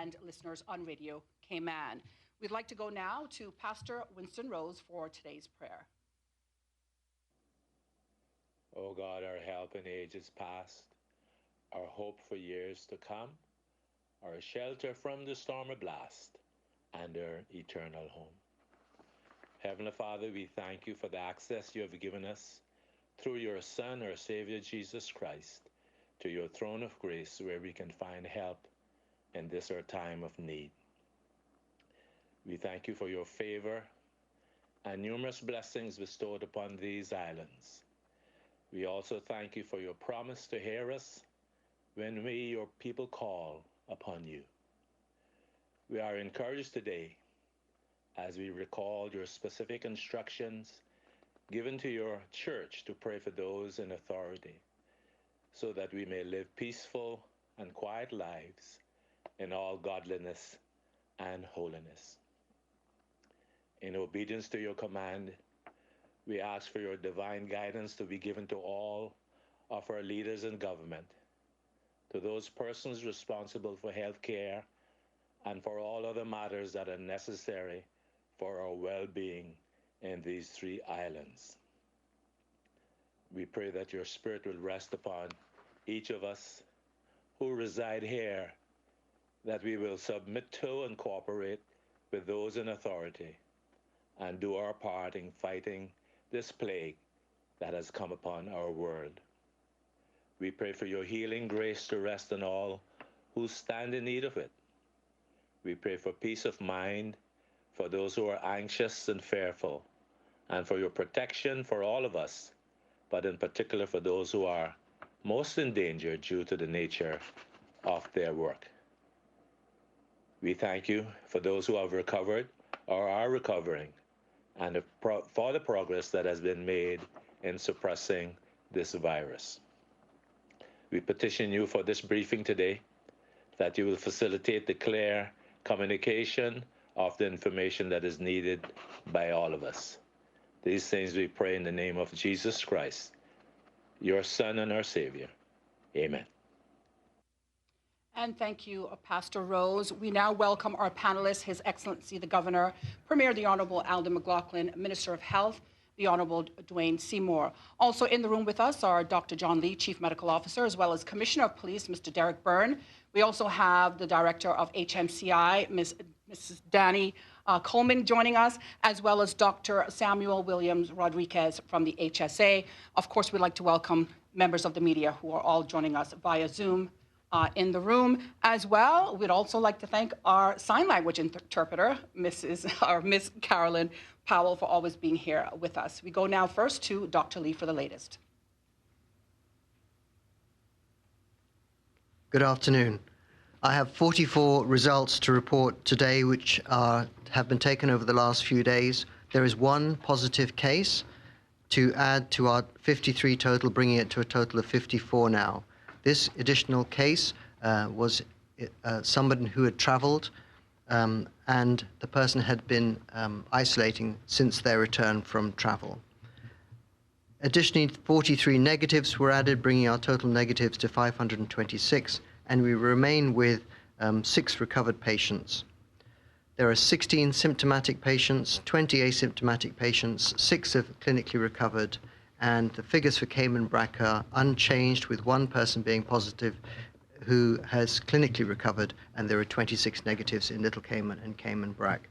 and listeners on Radio Cayman. We'd like to go now to Pastor Winston Rose for today's prayer. O God, our help in ages past, our hope for years to come, our shelter from the storm or blast, and our eternal home. Heavenly Father, we thank you for the access you have given us through your Son, our Savior, Jesus Christ, to your throne of grace where we can find help in this our time of need. We thank you for your favor and numerous blessings bestowed upon these islands. We also thank you for your promise to hear us when we, your people, call upon you. We are encouraged today as we recall your specific instructions given to your church to pray for those in authority, so that we may live peaceful and quiet lives in all godliness and holiness. In obedience to your command, we ask for your divine guidance to be given to all of our leaders in government, to those persons responsible for health care, and for all other matters that are necessary for our well-being in these three islands. We pray that your Spirit will rest upon each of us who reside here, that we will submit to and cooperate with those in authority and do our part in fighting this plague that has come upon our world. We pray for your healing grace to rest on all who stand in need of it. We pray for peace of mind for those who are anxious and fearful, and for your protection for all of us, but in particular for those who are most in danger due to the nature of their work. We thank you for those who have recovered or are recovering, and for the progress that has been made in suppressing this virus. We petition you for this briefing today, that you will facilitate the clear communication of the information that is needed by all of us. These things we pray in the name of Jesus Christ, your Son and our Savior. Amen. And thank you, Pastor Rose. We now welcome our panelists, His Excellency the Governor, Premier the Honourable Alden McLaughlin, Minister of Health, the Honourable Dwayne Seymour. Also in the room with us are Dr. John Lee, Chief Medical Officer, as well as Commissioner of Police, Mr. Derek Byrne. We also have the Director of HMCI, Mrs. Danny Coleman, joining us, as well as Dr. Samuel Williams Rodriguez from the HSA. Of course, we'd like to welcome members of the media who are all joining us via Zoom in the room as well. We'd also like to thank our sign language interpreter, Miss Carolyn Powell, for always being here with us. We go now first to Dr. Lee for the latest. Good afternoon. I have 44 results to report today, which have been taken over the last few days. There is one positive case to add to our 53 total, bringing it to a total of 54 now. This additional case was somebody who had traveled and the person had been isolating since their return from travel. Additionally, 43 negatives were added, bringing our total negatives to 526, and we remain with 6 recovered patients. There are 16 symptomatic patients, 20 asymptomatic patients, 6 have clinically recovered, and the figures for Cayman Brac are unchanged, with 1 person being positive who has clinically recovered, and there are 26 negatives in Little Cayman and Cayman Brac.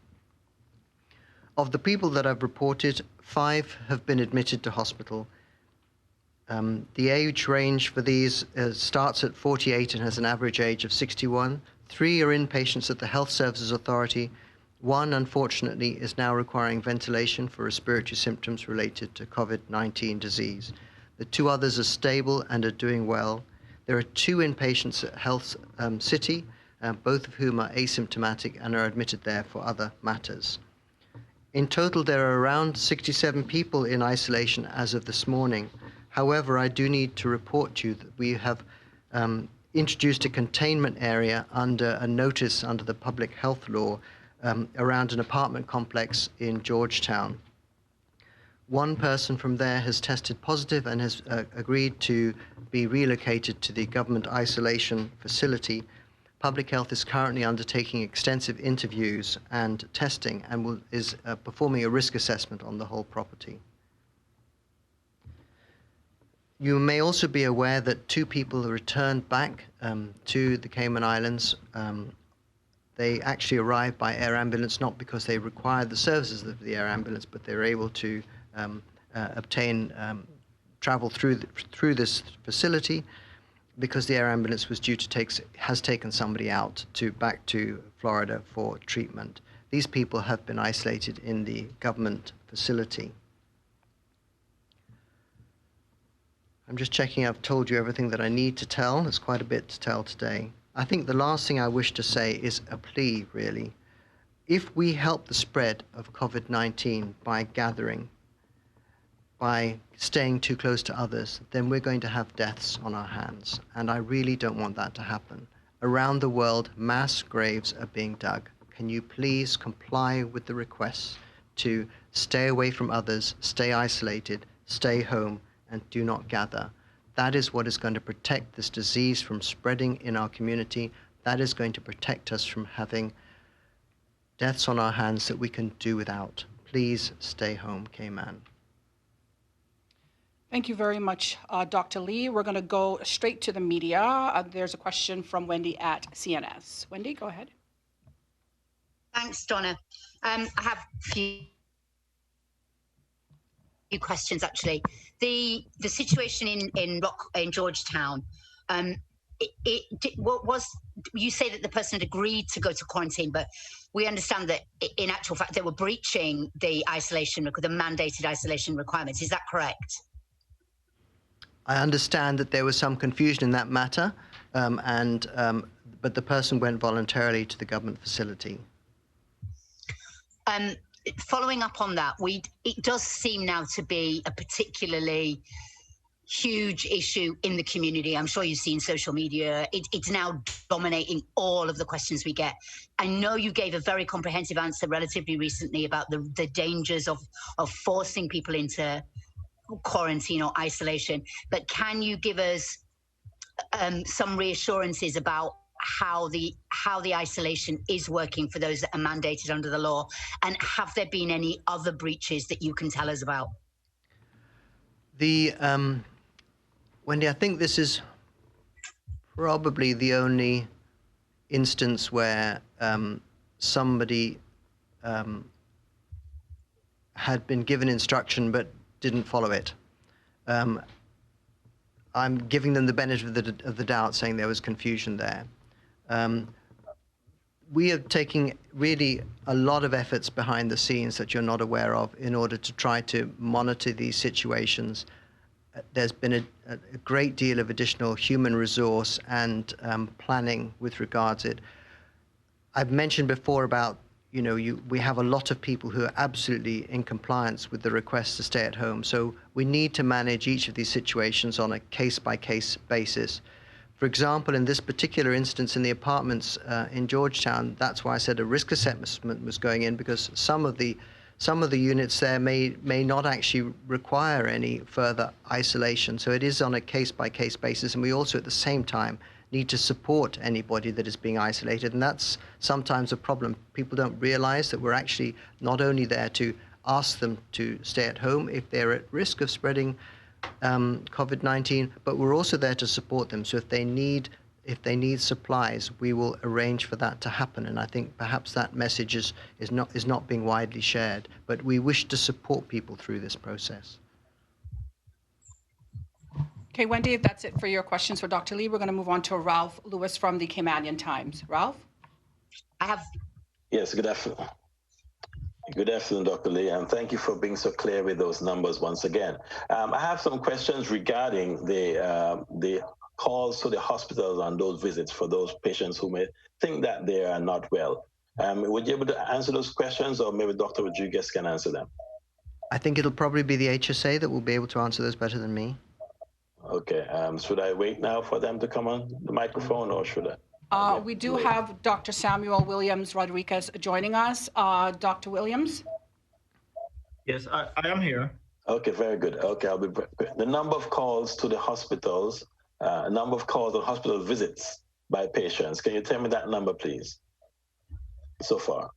Of the people that I've reported, 5 have been admitted to hospital. The age range for these starts at 48 and has an average age of 61. 3 are inpatients at the Health Services Authority. 1, unfortunately, is now requiring ventilation for respiratory symptoms related to COVID-19 disease. The 2 others are stable and are doing well. There are 2 inpatients at Health City, both of whom are asymptomatic and are admitted there for other matters. In total, there are around 67 people in isolation as of this morning. However, I do need to report to you that we have introduced a containment area under a notice under the public health law around an apartment complex in Georgetown. 1 person from there has tested positive and has agreed to be relocated to the government isolation facility. Public Health is currently undertaking extensive interviews and testing and is performing a risk assessment on the whole property. You may also be aware that 2 people returned back to the Cayman Islands. They actually arrived by air ambulance, not because they required the services of the air ambulance, but they were able to obtain travel through this facility because the air ambulance was due to has taken somebody out back to Florida for treatment. These people have been isolated in the government facility. I'm just checking I've told you everything that I need to tell. There's quite a bit to tell today. I think the last thing I wish to say is a plea, really. If we help the spread of COVID-19 by gathering, by staying too close to others, then we're going to have deaths on our hands. And I really don't want that to happen. Around the world, mass graves are being dug. Can you please comply with the requests to stay away from others, stay isolated, stay home, and do not gather? That is what is going to protect this disease from spreading in our community. That is going to protect us from having deaths on our hands that we can do without. Please stay home, Cayman. Thank you very much, Dr. Lee. We're going to go straight to the media. There's a question from Wendy at CNS. Wendy, go ahead. Thanks, Donna. I have a few questions, actually. The situation in Georgetown, you say that the person had agreed to go to quarantine, but we understand that in actual fact they were breaching the mandated isolation requirements. Is that correct? I understand that there was some confusion in that matter, but the person went voluntarily to the government facility. Following up on that, it does seem now to be a particularly huge issue in the community. I'm sure you've seen social media. It's now dominating all of the questions we get. I know you gave a very comprehensive answer relatively recently about the dangers of forcing people into quarantine or isolation, but can you give us some reassurances about how the isolation is working for those that are mandated under the law, and have there been any other breaches that you can tell us about? Wendy, I think this is probably the only instance where somebody had been given instruction but didn't follow it. I'm giving them the benefit of the doubt, saying there was confusion there. We are taking really a lot of efforts behind the scenes that you're not aware of in order to try to monitor these situations. There's been a great deal of additional human resource and planning with regards to it. I've mentioned before about, we have a lot of people who are absolutely in compliance with the request to stay at home. So we need to manage each of these situations on a case-by-case basis. For example, in this particular instance in the apartments in Georgetown, that's why I said a risk assessment was going in, because some of the units there may not actually require any further isolation. So it is on a case-by-case basis, and we also at the same time need to support anybody that is being isolated, and that's sometimes a problem. People don't realize that we're actually not only there to ask them to stay at home if they're at risk of spreading COVID-19, but we're also there to support them. So if they need supplies, we will arrange for that to happen. And I think perhaps that message is not being widely shared, but we wish to support people through this process. Okay, Wendy, if that's it for your questions for Dr. Lee, we're going to move on to Ralph Lewis from the Caymanian Times. Ralph? Yes, good afternoon. Good afternoon, Dr. Lee, and thank you for being so clear with those numbers once again. I have some questions regarding the calls to the hospitals on those visits for those patients who may think that they are not well. Would you be able to answer those questions, or maybe Dr. Rodriguez can answer them? I think it'll probably be the HSA that will be able to answer those better than me. Okay. Should I wait now for them to come on the microphone, or should I? We do have Dr. Samuel Williams Rodriguez joining us. Dr. Williams? Yes, I am here. Okay, very good. Okay, I'll be quick. The number of calls to the hospitals, number of calls on hospital visits by patients. Can you tell me that number, please, so far?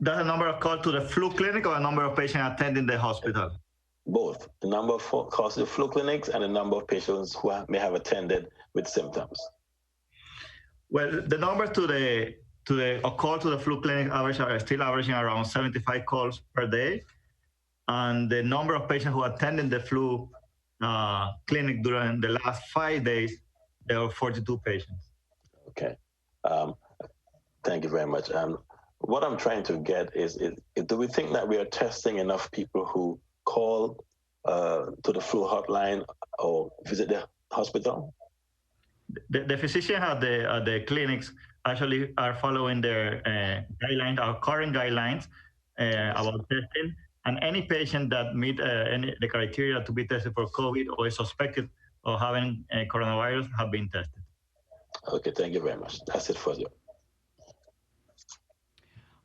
That's the number of calls to the flu clinic or a number of patients attending the hospital? Both. The number of calls to the flu clinics and the number of patients who may have attended with symptoms. Well, the number a call to the flu clinic average are still averaging around 75 calls per day. And the number of patients who attended the flu clinic during the last 5 days, there were 42 patients. Okay. Thank you very much. What I'm trying to get is do we think that we are testing enough people who call to the flu hotline or visit the hospital? The physicians at the clinics actually are following their guidelines, our current guidelines about testing. And any patient that meet the criteria to be tested for COVID or is suspected of having coronavirus have been tested. Okay, thank you very much. That's it for you.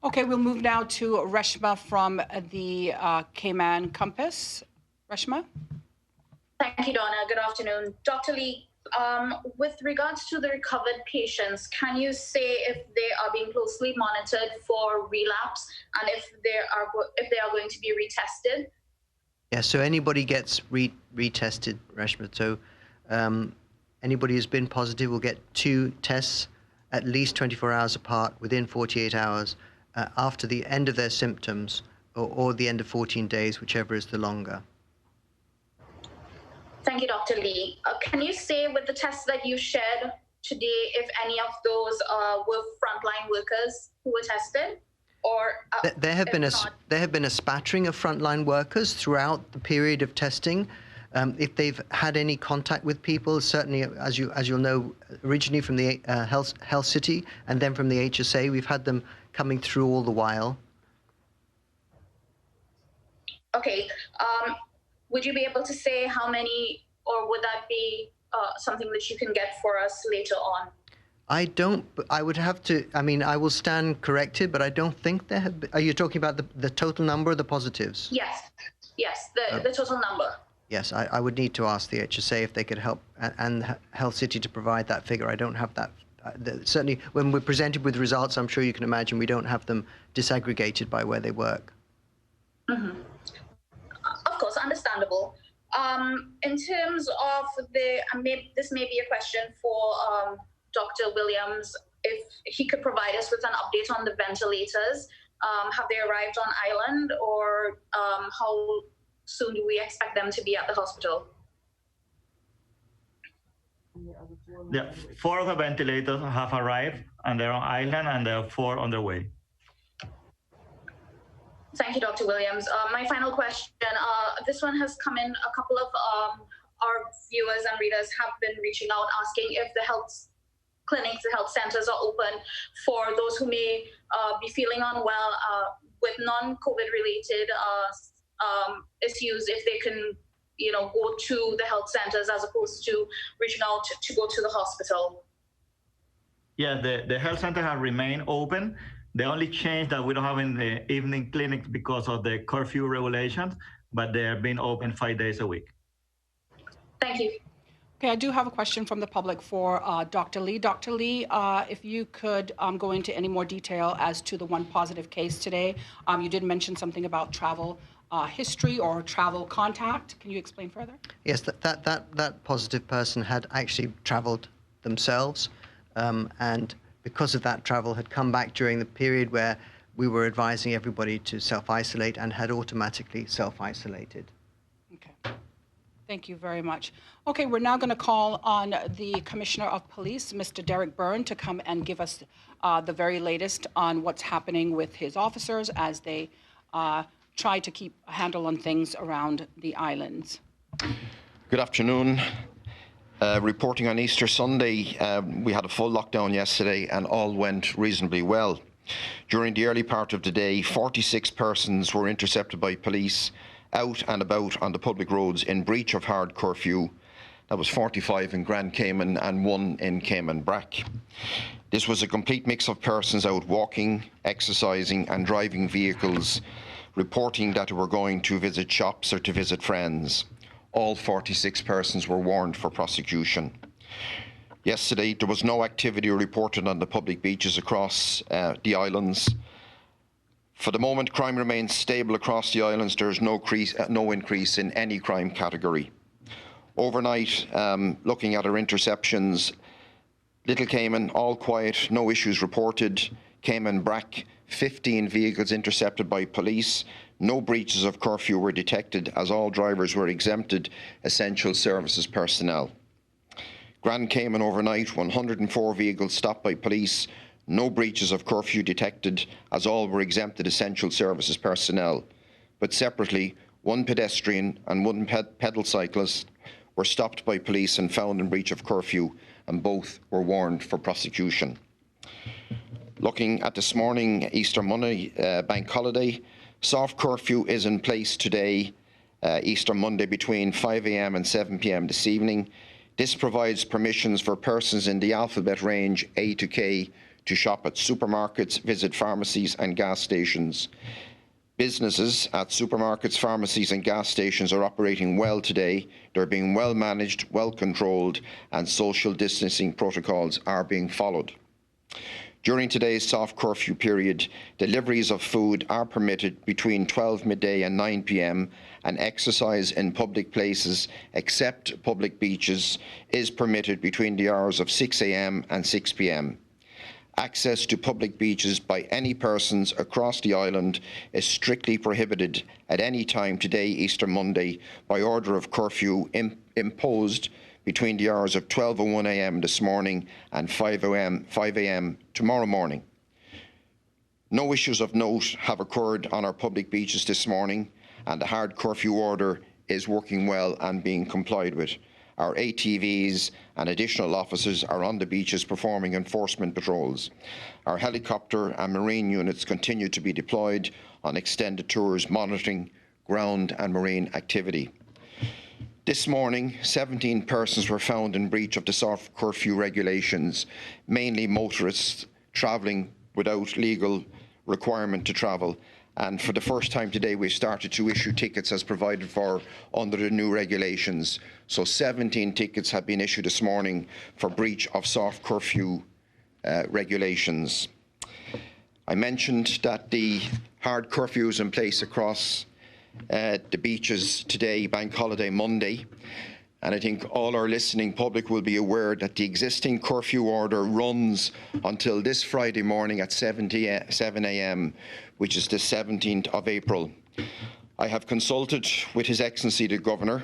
Okay, we'll move now to Reshma from the Cayman Compass. Reshma? Thank you, Donna. Good afternoon. Dr. Lee, with regards to the recovered patients, can you say if they are being closely monitored for relapse and if they are going to be retested? Yeah, so anybody gets retested, Reshma. So anybody who's been positive will get 2 tests at least 24 hours apart within 48 hours after the end of their symptoms or the end of 14 days, whichever is the longer. Thank you, Dr. Lee. Can you say with the tests that you shared today, if any of those were frontline workers who were tested? Or there have been a spattering of frontline workers throughout the period of testing. If they've had any contact with people, certainly, as you'll know, originally from the Health City and then from the HSA, we've had them coming through all the while. Okay. Would you be able to say how many, or would that be something that you can get for us later on? I would have to, I will stand corrected, but I don't think there have been. Are you talking about the total number of the positives? Yes, the total number. Yes, I would need to ask the HSA if they could help and Health City to provide that figure. I don't have that. Certainly, when we're presented with results, I'm sure you can imagine we don't have them disaggregated by where they work. Mm-hmm. Of course, understandable. In terms of this may be a question for Dr. Williams, if he could provide us with an update on the ventilators. Have they arrived on island, or how soon do we expect them to be at the hospital? Yeah, 4 of the ventilators have arrived, and they're on island, and there are 4 on their way. Thank you, Dr. Williams. My final question, this one has come in. A couple of our viewers and readers have been reaching out asking if the health clinics, the health centers are open for those who may be feeling unwell with non-COVID related issues, if they can, go to the health centers as opposed to reaching out to go to the hospital. Yeah, the health center have remained open. The only change that we don't have in the evening clinics because of the curfew regulations, but they are being open 5 days a week. Thank you. Okay, I do have a question from the public for Dr. Lee. Dr. Lee, if you could go into any more detail as to the one positive case today. You did mention something about travel history or travel contact. Can you explain further? Yes, that positive person had actually traveled themselves, and because of that travel had come back during the period where we were advising everybody to self-isolate and had automatically self-isolated. Okay. Thank you very much. Okay, we're now going to call on the Commissioner of Police, Mr. Derek Byrne, to come and give us the very latest on what's happening with his officers as they try to keep a handle on things around the islands. Good afternoon. Reporting on Easter Sunday, we had a full lockdown yesterday and all went reasonably well. During the early part of the day, 46 persons were intercepted by police out and about on the public roads in breach of hard curfew. That was 45 in Grand Cayman and 1 in Cayman Brac. This was a complete mix of persons out walking, exercising and driving vehicles, reporting that they were going to visit shops or to visit friends. All 46 persons were warned for prosecution. Yesterday, there was no activity reported on the public beaches across the islands. For the moment, crime remains stable across the islands. There is no increase in any crime category. Overnight, looking at our interceptions, Little Cayman, all quiet, no issues reported. Cayman Brac, 15 vehicles intercepted by police. No breaches of curfew were detected as all drivers were exempted essential services personnel. Grand Cayman overnight, 104 vehicles stopped by police. No breaches of curfew detected as all were exempted essential services personnel. But separately, one pedestrian and one pedal cyclist were stopped by police and found in breach of curfew, and both were warned for prosecution. Looking at this morning, Easter Monday, bank holiday, soft curfew is in place today, Easter Monday, between 5 a.m. and 7 p.m. this evening. This provides permissions for persons in the alphabet range A to K to shop at supermarkets, visit pharmacies and gas stations. Businesses at supermarkets, pharmacies and gas stations are operating well today. They're being well managed, well controlled, and social distancing protocols are being followed. During today's soft curfew period, deliveries of food are permitted between 12 midday and 9 p.m, and exercise in public places, except public beaches, is permitted between the hours of 6 a.m. and 6 p.m. Access to public beaches by any persons across the island is strictly prohibited at any time today, Easter Monday, by order of curfew imposed between the hours of 12:01 a.m. this morning and 5 a.m. tomorrow morning. No issues of note have occurred on our public beaches this morning, and the hard curfew order is working well and being complied with. Our ATVs and additional officers are on the beaches performing enforcement patrols. Our helicopter and marine units continue to be deployed on extended tours, monitoring ground and marine activity. This morning, 17 persons were found in breach of the soft curfew regulations, mainly motorists travelling without legal requirement to travel. And for the first time today, we've started to issue tickets as provided for under the new regulations. So 17 tickets have been issued this morning for breach of soft curfew regulations. I mentioned that the hard curfew is in place across the beaches today, Bank Holiday Monday. And I think all our listening public will be aware that the existing curfew order runs until this Friday morning at 7 a.m, which is the 17th of April. I have consulted with His Excellency the Governor,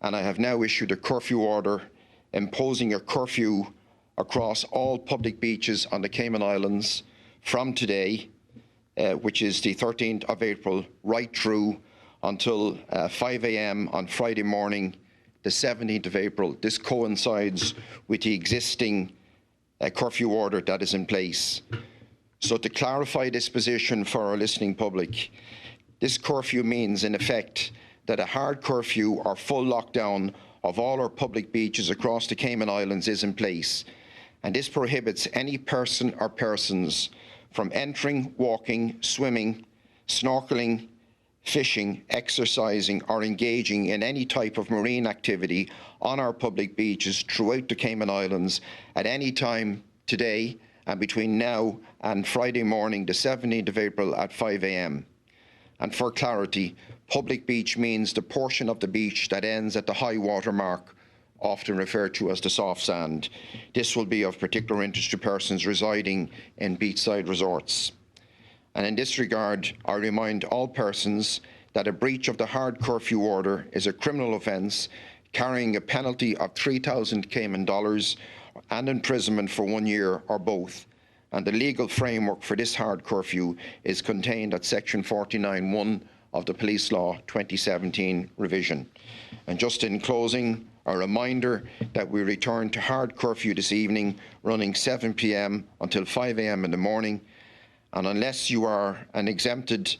and I have now issued a curfew order imposing a curfew across all public beaches on the Cayman Islands from today, which is the 13th of April, right through until 5 a.m. on Friday morning, the 17th of April. This coincides with the existing curfew order that is in place. So to clarify this position for our listening public, this curfew means in effect that a hard curfew or full lockdown of all our public beaches across the Cayman Islands is in place. And this prohibits any person or persons from entering, walking, swimming, snorkeling, fishing, exercising or engaging in any type of marine activity on our public beaches throughout the Cayman Islands at any time today and between now and Friday morning, the 17th of April at 5 a.m. And for clarity, public beach means the portion of the beach that ends at the high water mark, often referred to as the soft sand. This will be of particular interest to persons residing in beachside resorts. And in this regard, I remind all persons that a breach of the hard curfew order is a criminal offence carrying a penalty of 3,000 Cayman dollars and imprisonment for 1 year or both. And the legal framework for this hard curfew is contained at Section 49(1) of the Police Law 2017 revision. And just in closing, a reminder that we return to hard curfew this evening, running 7 p.m. until 5 a.m. in the morning. And unless you are an exempted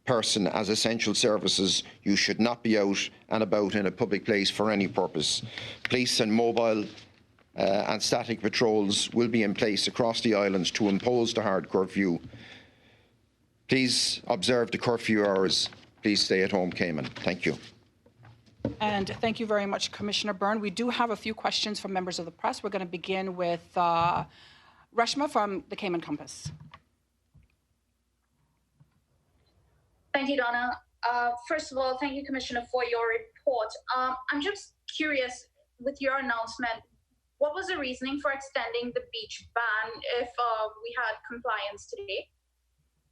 person as essential services, you should not be out and about in a public place for any purpose. Police and mobile and static patrols will be in place across the islands to impose the hard curfew. Please observe the curfew hours. Please stay at home, Cayman. Thank you. And thank you very much, Commissioner Byrne. We do have a few questions from members of the press. We're going to begin with Reshma from the Cayman Compass. Thank you, Donna. First of all, thank you, Commissioner, for your report. I'm just curious, with your announcement, what was the reasoning for extending the beach ban if we had compliance today?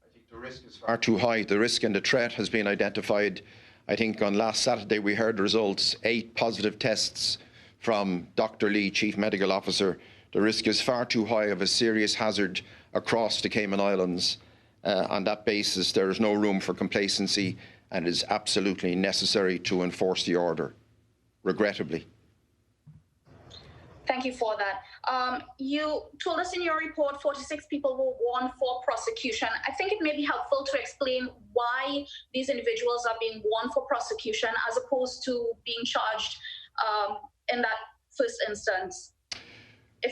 I think the risk is far too high. The risk and the threat has been identified. I think on last Saturday we heard the results, 8 positive tests from Dr. Lee, Chief Medical Officer. The risk is far too high of a serious hazard across the Cayman Islands. On that basis, there is no room for complacency, and it is absolutely necessary to enforce the order, regrettably. Thank you for that. You told us in your report 46 people were warned for prosecution. I think it may be helpful to explain why these individuals are being warned for prosecution as opposed to being charged in that first instance.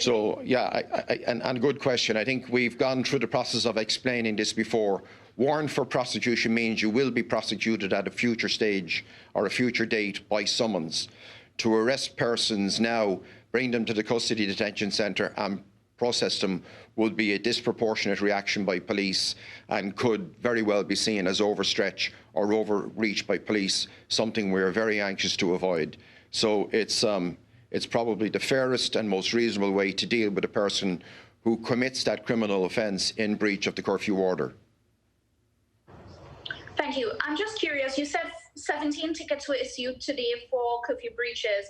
So, yeah, and good question. I think we've gone through the process of explaining this before. Warrant for prosecution means you will be prosecuted at a future stage or a future date by summons. To arrest persons now, bring them to the custody detention centre and process them would be a disproportionate reaction by police and could very well be seen as overstretch or overreach by police, something we're very anxious to avoid. So it's probably the fairest and most reasonable way to deal with a person who commits that criminal offence in breach of the curfew order. Thank you. I'm just curious, you said 17 tickets were issued today for curfew breaches.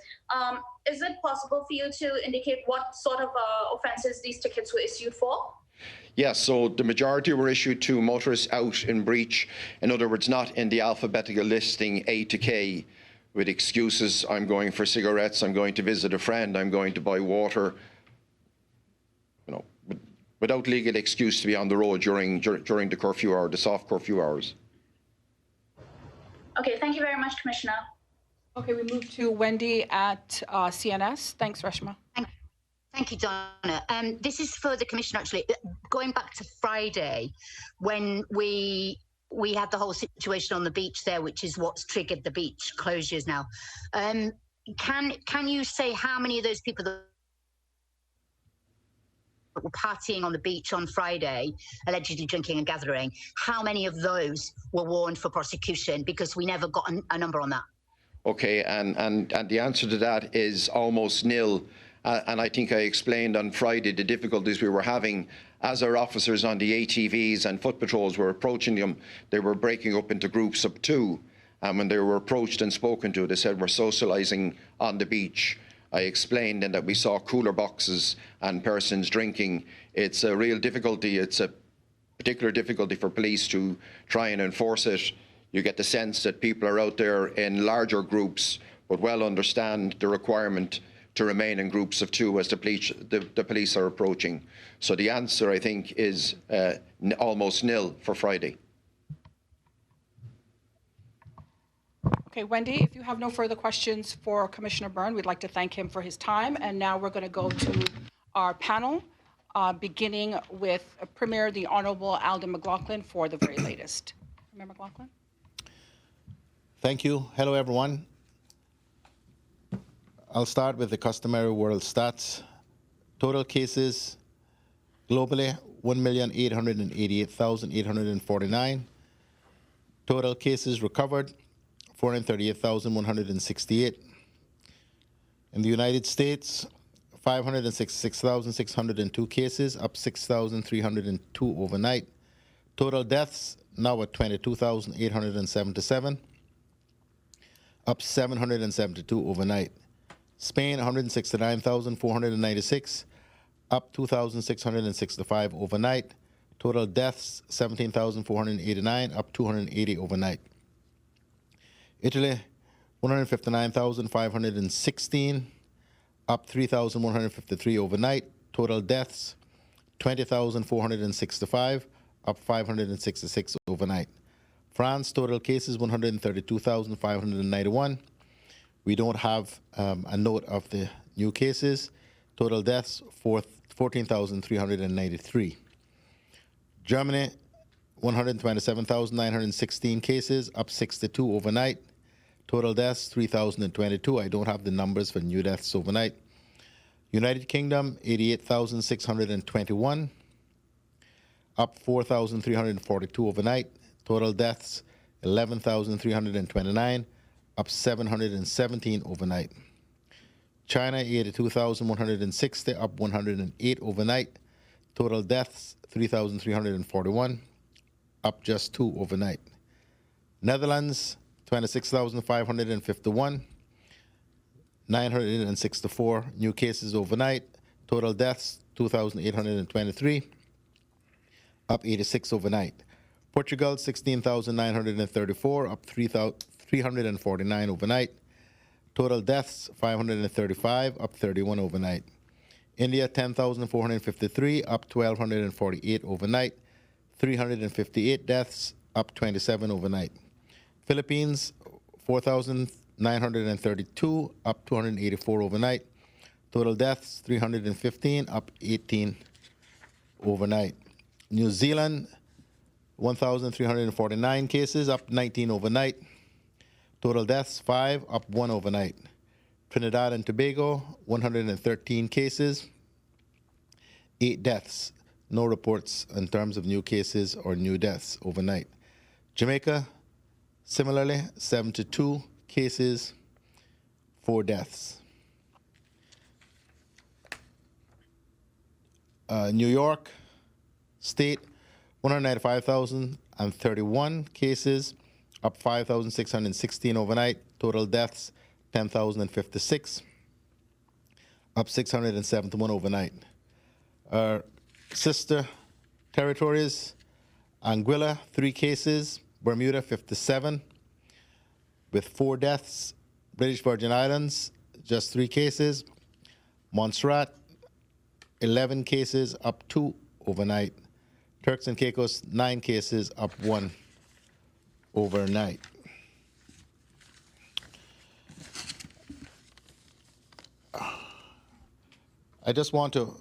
Is it possible for you to indicate what sort of offences these tickets were issued for? Yes, so the majority were issued to motorists out in breach, in other words, not in the alphabetical listing A to K, with excuses, I'm going for cigarettes, I'm going to visit a friend, I'm going to buy water, you know, without legal excuse to be on the road during the curfew hour, the soft curfew hours. Okay, thank you very much, Commissioner. Okay, we move to Wendy at CNS. Thanks, Reshma. Thank you, Donna. This is for the Commissioner, actually. Going back to Friday, when we had the whole situation on the beach there, which is what's triggered the beach closures now. Can you say how many of those people that were partying on the beach on Friday, allegedly drinking and gathering, how many of those were warned for prosecution? Because we never got a number on that. Okay, and the answer to that is almost nil. And I think I explained on Friday the difficulties we were having as our officers on the ATVs and foot patrols were approaching them. They were breaking up into groups of 2. And when they were approached and spoken to, they said we're socialising on the beach. I explained then that we saw cooler boxes and persons drinking. It's a real difficulty. It's a particular difficulty for police to try and enforce it. You get the sense that people are out there in larger groups, but well understand the requirement to remain in groups of 2 as the police are approaching. So the answer, I think, is almost nil for Friday. Okay, Wendy, if you have no further questions for Commissioner Byrne, we'd like to thank him for his time. And now we're going to go to our panel, beginning with Premier the Honourable Alden McLaughlin for the very latest. Premier McLaughlin. Thank you. Hello, everyone. I'll start with the customary world stats. Total cases globally, 1,888,849. Total cases recovered, 438,168. In the United States, 566,602 cases, up 6,302 overnight. Total deaths now at 22,877, up 772 overnight. Spain, 169,496, up 2,665 overnight. Total deaths, 17,489, up 280 overnight. Italy, 159,516, up 3,153 overnight. Total deaths, 20,465, up 566 overnight. France, total cases, 132,591. We don't have a note of the new cases. Total deaths, 14,393. Germany, 127,916 cases, up 62 overnight. Total deaths, 3,022. I don't have the numbers for new deaths overnight. United Kingdom, 88,621, up 4,342 overnight. Total deaths, 11,329, up 717 overnight. China, 82,160, up 108 overnight. Total deaths, 3,341, up just 2 overnight. Netherlands, 26,551, 964 new cases overnight. Total deaths, 2,823, up 86 overnight. Portugal, 16,934, up 349 overnight. Total deaths, 535, up 31 overnight. India, 10,453, up 1,248 overnight. 358 deaths, up 27 overnight. Philippines, 4,932, up 284 overnight. Total deaths, 315, up 18 overnight. New Zealand, 1,349 cases, up 19 overnight. Total deaths, 5, up 1 overnight. Trinidad and Tobago, 113 cases, 8 deaths. No reports in terms of new cases or new deaths overnight. Jamaica, similarly, 72 cases, 4 deaths. New York State, 195,031 cases, up 5,616 overnight. Total deaths, 10,056, up 671 overnight. Our sister territories, Anguilla, 3 cases, Bermuda, 57, with 4 deaths. British Virgin Islands, just 3 cases. Montserrat, 11 cases, up 2 overnight. Turks and Caicos, 9 cases, up 1 overnight. I just want to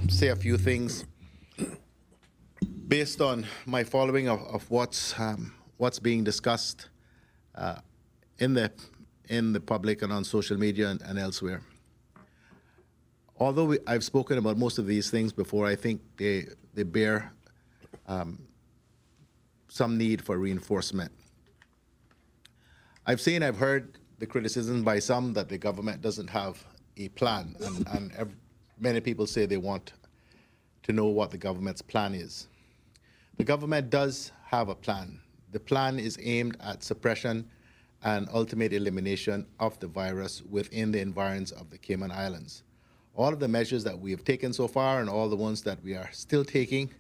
say a few things based on my following of what's being discussed in the public and on social media and elsewhere. Although I've spoken about most of these things before, I think they bear some need for reinforcement. I've heard the criticism by some that the government doesn't have a plan, and many people say they want to know what the government's plan is. The government does have a plan. The plan is aimed at suppression and ultimate elimination of the virus within the environs of the Cayman Islands. All of the measures that we have taken so far and all the ones that we are still taking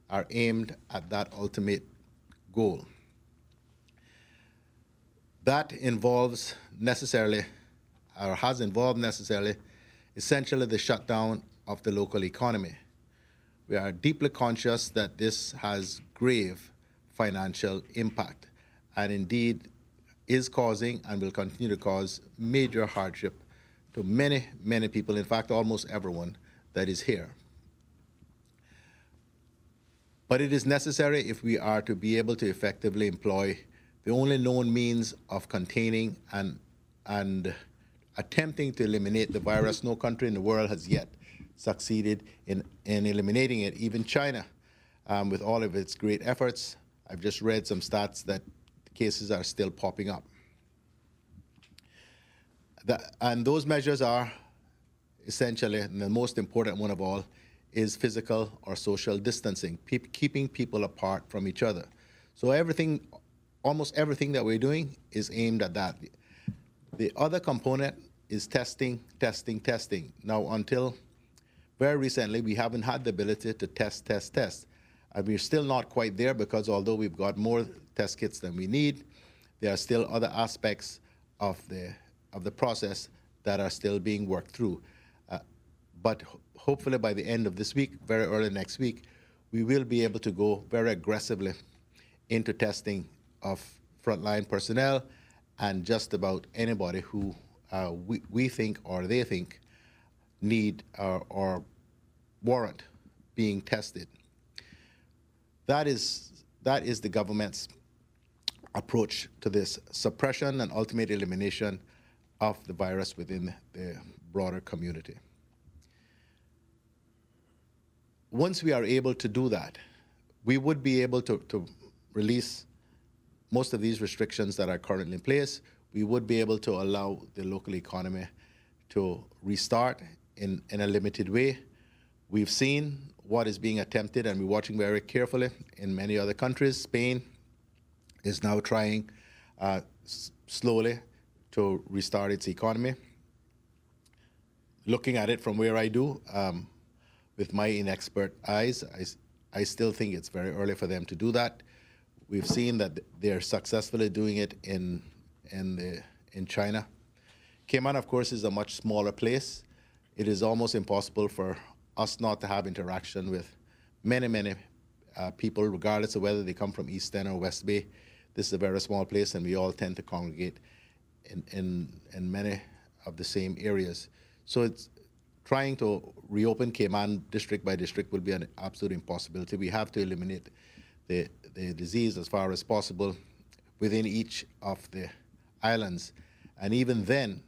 are aimed at that ultimate goal. That involves necessarily, or has involved necessarily, essentially the shutdown of the local economy. We are deeply conscious that this has grave financial impact and indeed is causing and will continue to cause major hardship to many, many people, in fact, almost everyone that is here. But it is necessary if we are to be able to effectively employ the only known means of containing and attempting to eliminate the virus. No country in the world has yet succeeded in eliminating it, even China, with all of its great efforts. I've just read some stats that cases are still popping up. And those measures are essentially, and the most important one of all, is physical or social distancing, keeping people apart from each other. So almost everything that we're doing is aimed at that. The other component is testing. Now, until very recently, we haven't had the ability to test. And we're still not quite there because although we've got more test kits than we need, there are still other aspects of the process that are still being worked through. But hopefully by the end of this week, very early next week, we will be able to go very aggressively into testing of frontline personnel and just about anybody who we think or they think need or warrant being tested. That is the government's approach to this suppression and ultimate elimination of the virus within the broader community. Once we are able to do that, we would be able to release most of these restrictions that are currently in place. We would be able to allow the local economy to restart in a limited way. We've seen what is being attempted, and we're watching very carefully in many other countries. Spain is now trying slowly to restart its economy. Looking at it from where I do, with my inexpert eyes, I still think it's very early for them to do that. We've seen that they're successfully doing it in China. Cayman, of course, is a much smaller place. It is almost impossible for us not to have interaction with many people, regardless of whether they come from East End or West Bay. This is a very small place, and we all tend to congregate in many of the same areas. So it's trying to reopen Cayman district by district will be an absolute impossibility. We have to eliminate the disease as far as possible within each of the islands. And even then,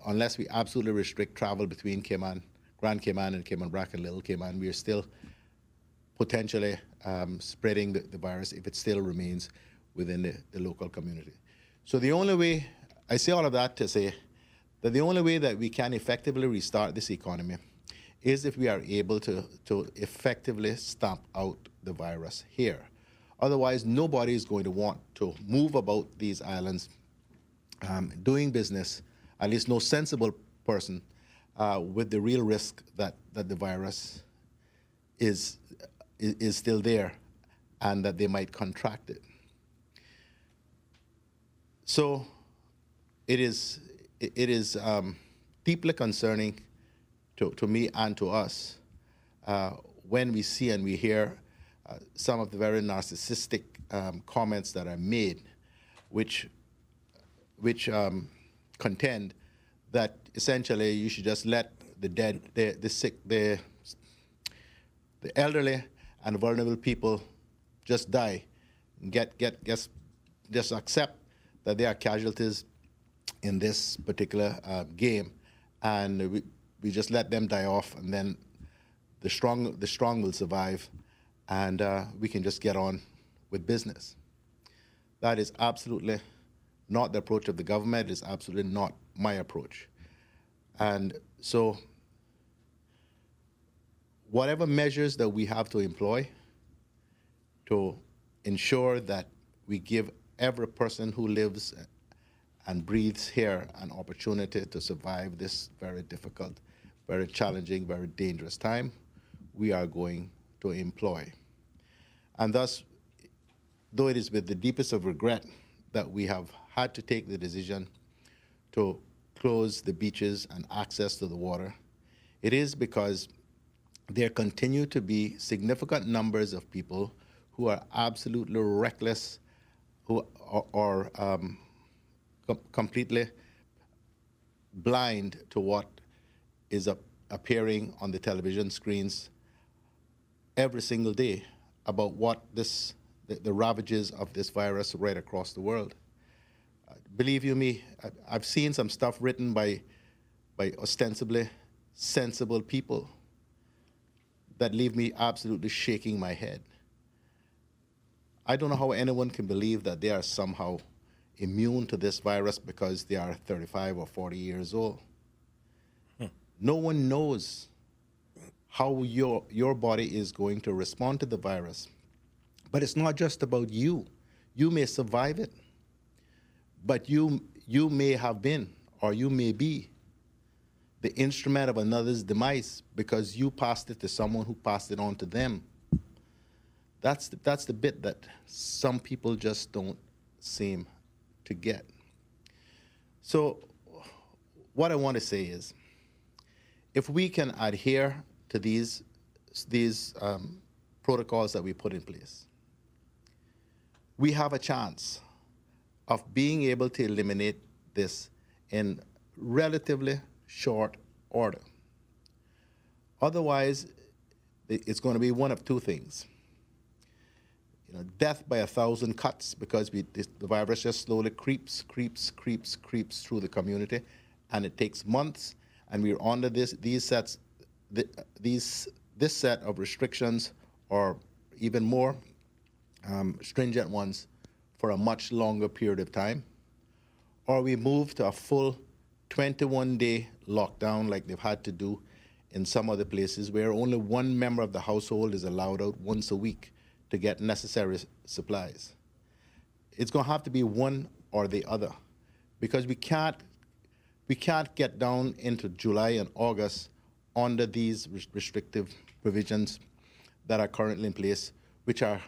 unless we absolutely restrict travel between Cayman, Grand Cayman and Cayman Brac and Little Cayman, we are still potentially spreading the virus if it still remains within the local community. So the only way, I say all of that to say that the only way that we can effectively restart this economy is if we are able to effectively stamp out the virus here. Otherwise, nobody is going to want to move about these islands doing business, at least no sensible person, with the real risk that the virus is still there and that they might contract it. So it is deeply concerning to me and to us when we see and we hear some of the very narcissistic comments that are made, which contend that essentially you should just let the dead, the sick, the elderly and vulnerable people just die, just accept that they are casualties in this particular game, and we just let them die off, and then the strong will survive, and we can just get on with business. That is absolutely not the approach of the government. It is absolutely not my approach. And so whatever measures that we have to employ to ensure that we give every person who lives and breathes here an opportunity to survive this very difficult, very challenging, very dangerous time, we are going to employ. And thus, though it is with the deepest of regret that we have had to take the decision to close the beaches and access to the water, it is because there continue to be significant numbers of people who are absolutely reckless, who are completely blind to what is appearing on the television screens every single day about what the ravages of this virus right across the world. Believe you me, I've seen some stuff written by ostensibly sensible people that leave me absolutely shaking my head. I don't know how anyone can believe that they are somehow immune to this virus because they are 35 or 40 years old. No one knows how your body is going to respond to the virus. But it's not just about you. You may survive it, but you may have been, or you may be, the instrument of another's demise because you passed it to someone who passed it on to them. That's the bit that some people just don't seem to get. So what I want to say is, if we can adhere to these protocols that we put in place, we have a chance of being able to eliminate this in relatively short order. Otherwise, it's going to be one of two things. death by 1,000 cuts, because the virus just slowly creeps through the community, and it takes months. And we're under this set of restrictions, or even more stringent ones, for a much longer period of time. Or we move to a full 21-day lockdown like they've had to do in some other places, where only one member of the household is allowed out once a week to get necessary supplies. It's going to have to be one or the other, because we can't get down into July and August under these restrictive provisions that are currently in place, which are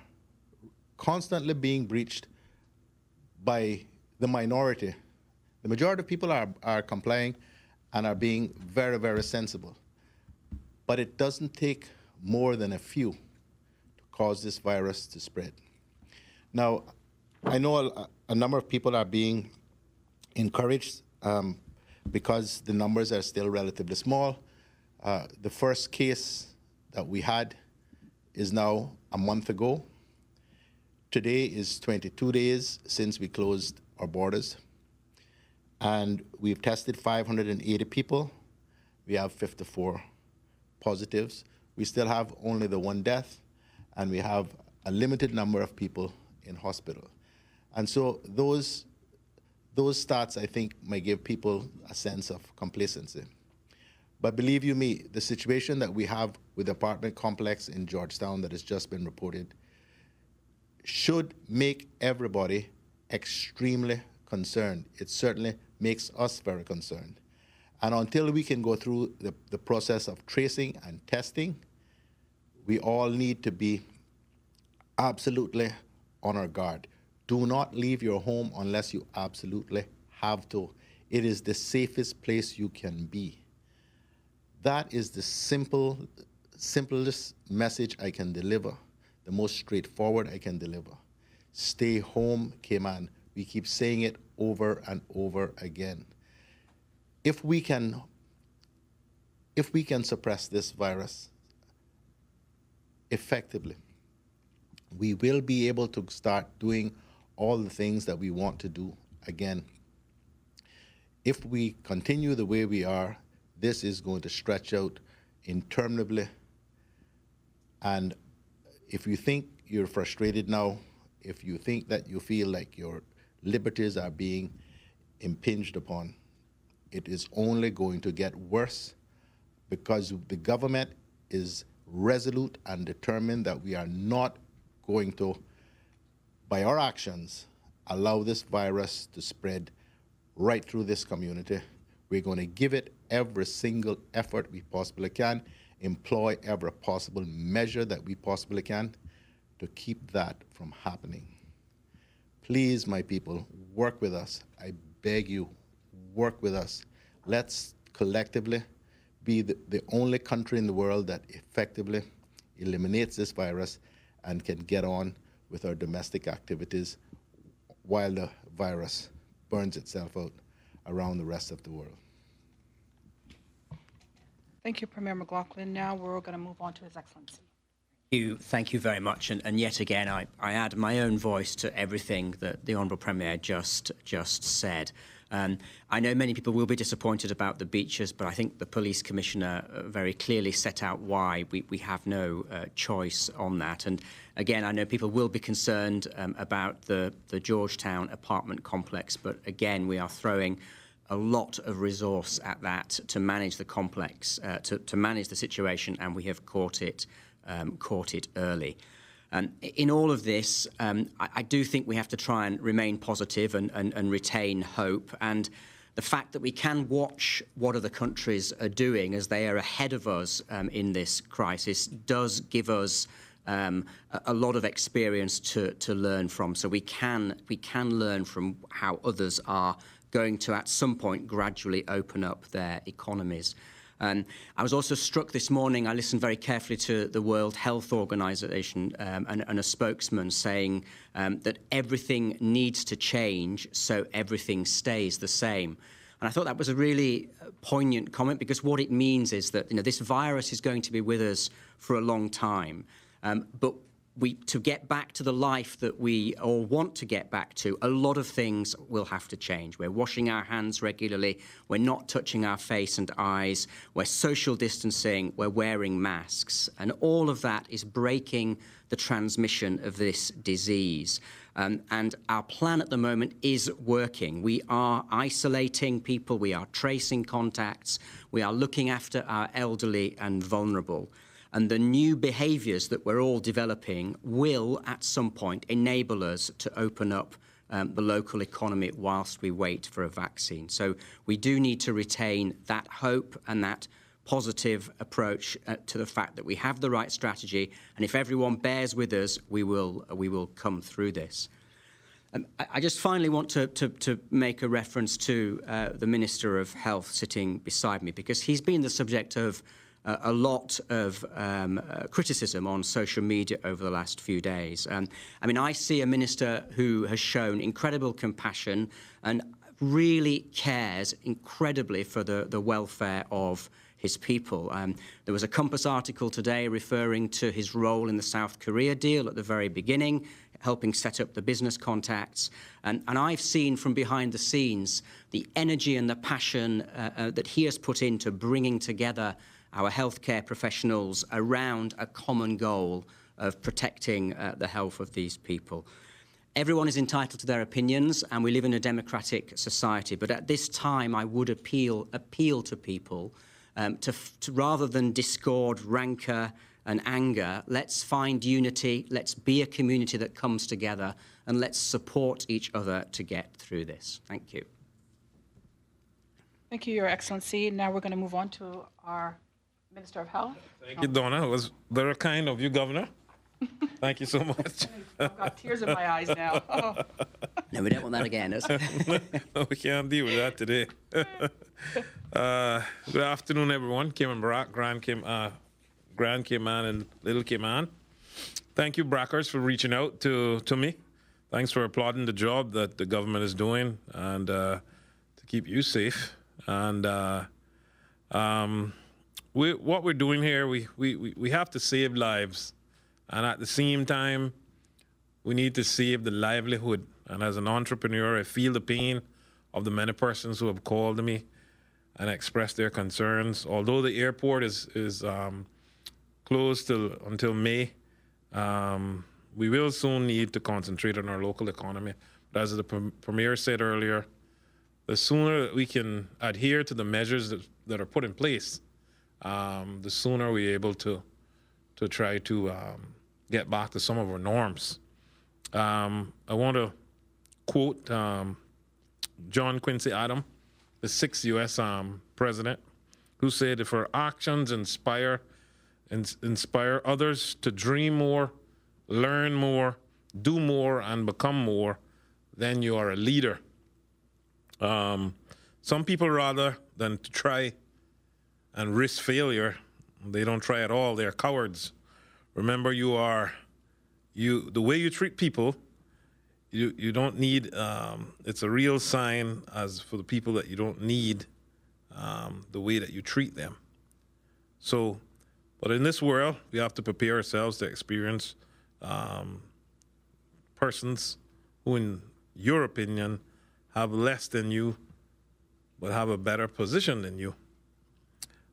constantly being breached by the minority. The majority of people are complying and are being very, very sensible. But it doesn't take more than a few to cause this virus to spread. Now, I know a number of people are being encouraged because the numbers are still relatively small. The first case that we had is now a month ago. Today is 22 days since we closed our borders. And we've tested 580 people. We have 54 positives. We still have only the one death, and we have a limited number of people in hospital. And so those stats, I think, might give people a sense of complacency. But believe you me, the situation that we have with the apartment complex in Georgetown that has just been reported should make everybody extremely concerned. It certainly makes us very concerned. And until we can go through the process of tracing and testing, we all need to be absolutely on our guard. Do not leave your home unless you absolutely have to. It is the safest place you can be. That is the simplest message I can deliver, the most straightforward I can deliver. Stay home, Cayman. We keep saying it over and over again. If we can suppress this virus effectively, we will be able to start doing all the things that we want to do again. If we continue the way we are, this is going to stretch out interminably. And if you think you're frustrated now, if you think that you feel like your liberties are being impinged upon, it is only going to get worse, because the government is resolute and determined that we are not going to, by our actions, allow this virus to spread right through this community. We're going to give it every single effort we possibly can, employ every possible measure that we possibly can to keep that from happening. Please, my people, work with us. I beg you, work with us. Let's collectively be the only country in the world that effectively eliminates this virus and can get on with our domestic activities while the virus burns itself out around the rest of the world. Thank you, Premier McLaughlin. Now we're going to move on to His Excellency. Thank you very much. And yet again, I add my own voice to everything that the Honourable Premier just said. I know many people will be disappointed about the beaches, but I think the Police Commissioner very clearly set out why we have no choice on that. And again, I know people will be concerned about the Georgetown apartment complex, but again, we are throwing a lot of resource at that to manage the complex, to manage the situation, and we have caught it early. In all of this, I do think we have to try and remain positive and retain hope. And the fact that we can watch what other countries are doing as they are ahead of us in this crisis does give us a lot of experience to learn from. So we can learn from how others are going to, at some point, gradually open up their economies. I was also struck this morning, I listened very carefully to the World Health Organization and a spokesman saying that everything needs to change so everything stays the same. And I thought that was a really poignant comment, because what it means is that this virus is going to be with us for a long time. But to get back to the life that we all want to get back to, a lot of things will have to change. We're washing our hands regularly. We're not touching our face and eyes. We're social distancing. We're wearing masks. And all of that is breaking the transmission of this disease. And our plan at the moment is working. We are isolating people. We are tracing contacts. We are looking after our elderly and vulnerable. And the new behaviours that we're all developing will, at some point, enable us to open up the local economy whilst we wait for a vaccine. So we do need to retain that hope and that positive approach to the fact that we have the right strategy, and if everyone bears with us, we will come through this. I just finally want to make a reference to the Minister of Health sitting beside me, because he's been the subject of a lot of criticism on social media over the last few days. I mean, I see a minister who has shown incredible compassion and really cares incredibly for the welfare of his people. There was a Compass article today referring to his role in the South Korea deal at the very beginning, helping set up the business contacts. And I've seen from behind the scenes the energy and the passion that he has put into bringing together our healthcare professionals around a common goal of protecting the health of these people. Everyone is entitled to their opinions, and we live in a democratic society. But at this time, I would appeal to people to rather than discord, rancour, and anger, let's find unity. Let's be a community that comes together, and let's support each other to get through this. Thank you. Thank you, Your Excellency. Now we're going to move on to our Minister of Health. Thank you, Donna. It was very kind of you, Governor. Thank you so much. I've got tears in my eyes now. Oh. No, we don't want that again. No, we can't deal with that today. Good afternoon, everyone. Cayman Barak, Grand Cayman, and Little Cayman. Thank you, Brackers, for reaching out to me. Thanks for applauding the job that the government is doing and to keep you safe. And what we're doing here, we have to save lives. And at the same time, we need to save the livelihood. And as an entrepreneur, I feel the pain of the many persons who have called me and expressed their concerns. Although the airport is closed until May, we will soon need to concentrate on our local economy. But as the Premier said earlier, the sooner that we can adhere to the measures that are put in place, the sooner we're able to try to get back to some of our norms. I want to quote John Quincy Adams, the 6th U.S. president, who said, if our actions inspire others to dream more, learn more, do more, and become more, then you are a leader. Some people, rather than to try and risk failure, they don't try at all. They're cowards. Remember, the way you treat people, you don't need, it's a real sign as for the people that you don't need the way that you treat them. So, but in this world, we have to prepare ourselves to experience persons who, in your opinion, have less than you, but have a better position than you.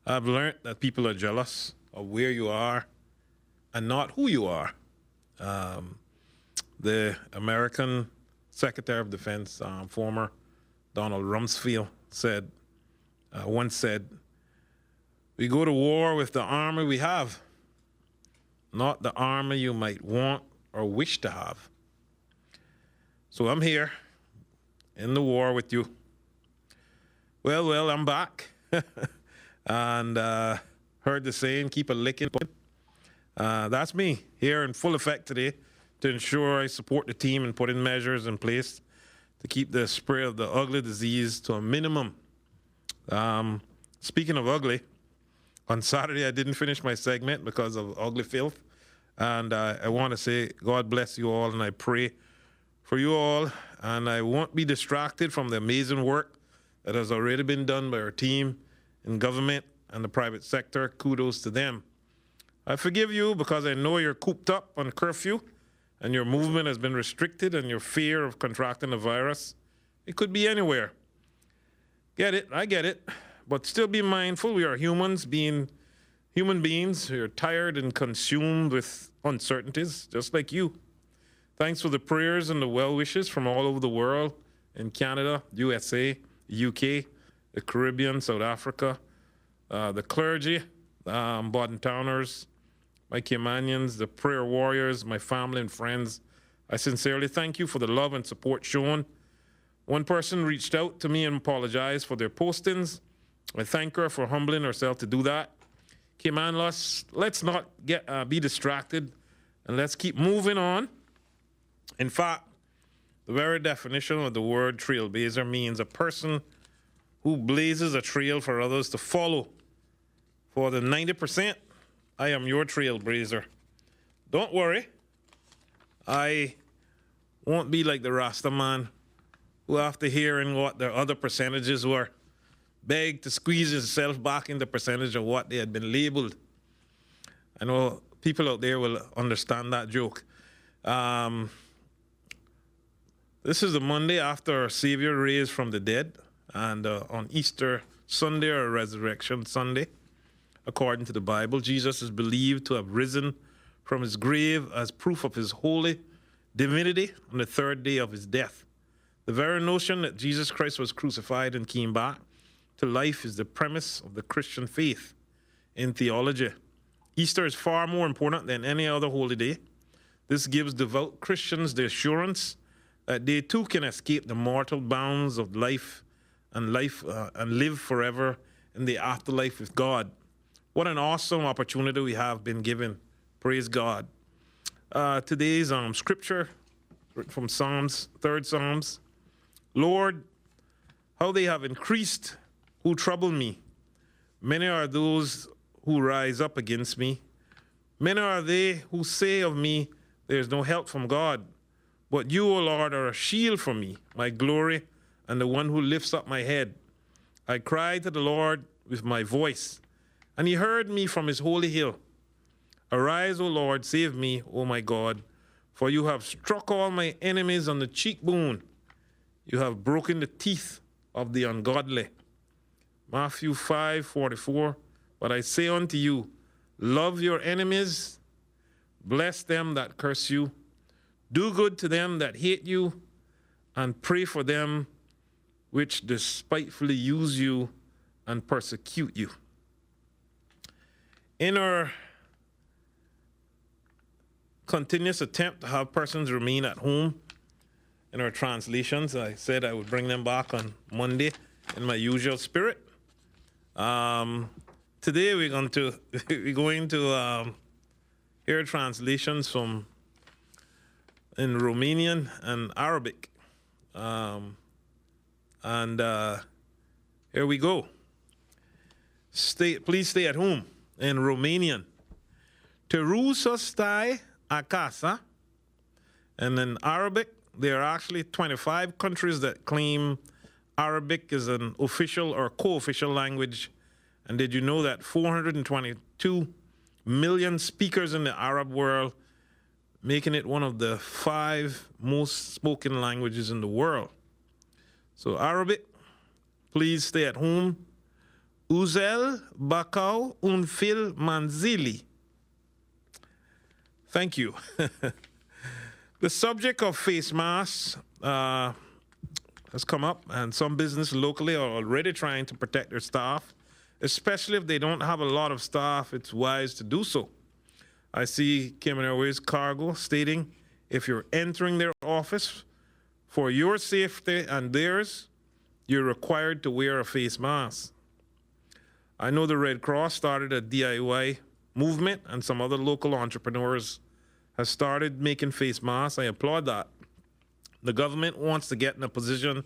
I've learned that people are jealous of where you are and not who you are. The American Secretary of Defense, former Donald Rumsfeld, once said, we go to war with the army we have, not the army you might want or wish to have. So I'm here in the war with you. Well, I'm back. And heard the saying, keep a licking. That's me here in full effect today to ensure I support the team and put in measures in place to keep the spread of the ugly disease to a minimum. Speaking of ugly, on Saturday I didn't finish my segment because of ugly filth. And I want to say God bless you all, and I pray for you all. And I won't be distracted from the amazing work that has already been done by our team in government and the private sector. Kudos to them. I forgive you because I know you're cooped up on curfew and your movement has been restricted and your fear of contracting the virus. It could be anywhere. Get it, I get it. But still be mindful, we are humans, being human beings. We are tired and consumed with uncertainties, just like you. Thanks for the prayers and the well wishes from all over the world, in Canada, USA, UK, the Caribbean, South Africa, the clergy, Bodden-Towners, my Caymanians, the prayer warriors, my family and friends. I sincerely thank you for the love and support shown. One person reached out to me and apologized for their postings. I thank her for humbling herself to do that. Cayman, let's not be distracted, and let's keep moving on. In fact, the very definition of the word trailblazer means a person who blazes a trail for others to follow. For the 90%, I am your trailblazer. Don't worry, I won't be like the Rasta man who, after hearing what their other percentages were, begged to squeeze himself back in the percentage of what they had been labeled. I know people out there will understand that joke. This is the Monday after our Savior raised from the dead, and on Easter Sunday or Resurrection Sunday, according to the Bible, Jesus is believed to have risen from his grave as proof of his holy divinity on the third day of his death. The very notion that Jesus Christ was crucified and came back to life is the premise of the Christian faith in theology. Easter is far more important than any other holy day. This gives devout Christians the assurance that they too can escape the mortal bounds of life and live forever in the afterlife with God. What an awesome opportunity we have been given. Praise God. Today's scripture from Psalms, 3rd Psalms. Lord, how they have increased who trouble me. Many are those who rise up against me. Many are they who say of me, there is no help from God. But you, O Lord, are a shield for me, my glory, and the one who lifts up my head. I cried to the Lord with my voice, and he heard me from his holy hill. Arise, O Lord, save me, O my God, for you have struck all my enemies on the cheekbone. You have broken the teeth of the ungodly. Matthew 5:44. But I say unto you, love your enemies, bless them that curse you, do good to them that hate you, and pray for them which despitefully use you and persecute you. In our continuous attempt to have persons remain at home, in our translations, I said I would bring them back on Monday in my usual spirit. Today we're going to hear translations from in Romanian and Arabic. Here we go. Please stay at home in Romanian. Te rog să stai acasă. And in Arabic, there are actually 25 countries that claim Arabic is an official or co-official language. And did you know that 422 million speakers in the Arab world, making it one of the 5 most spoken languages in the world? So Arabic, please stay at home. Uzel bakau un fil manzili. Thank you. The subject of face masks has come up, and some businesses locally are already trying to protect their staff, especially if they don't have a lot of staff. It's wise to do so. I see Cayman Airways Cargo stating, if you're entering their office for your safety and theirs, you're required to wear a face mask. I know the Red Cross started a DIY movement, and some other local entrepreneurs have started making face masks. I applaud that. The government wants to get in a position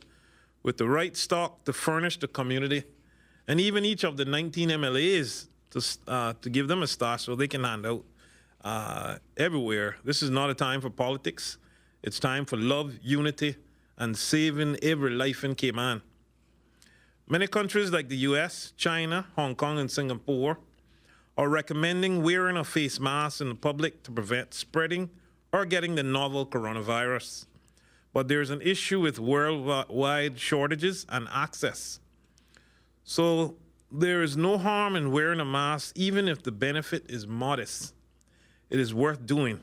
with the right stock to furnish the community, and even each of the 19 MLAs to give them a stock so they can hand out everywhere. This is not a time for politics. It's time for love, unity, and saving every life in Cayman. Many countries like the US, China, Hong Kong, and Singapore or recommending wearing a face mask in the public to prevent spreading or getting the novel coronavirus. But there's an issue with worldwide shortages and access. So there is no harm in wearing a mask, even if the benefit is modest. It is worth doing.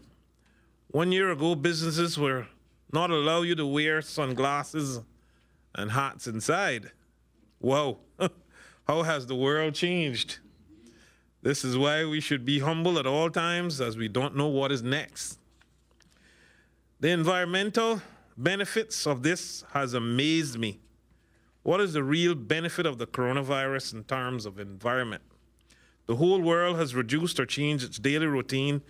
1 year ago, businesses were not allow you to wear sunglasses and hats inside. Whoa, how has the world changed? This is why we should be humble at all times, as we don't know what is next. The environmental benefits of this has amazed me. What is the real benefit of the coronavirus in terms of environment? The whole world has reduced or changed its daily routine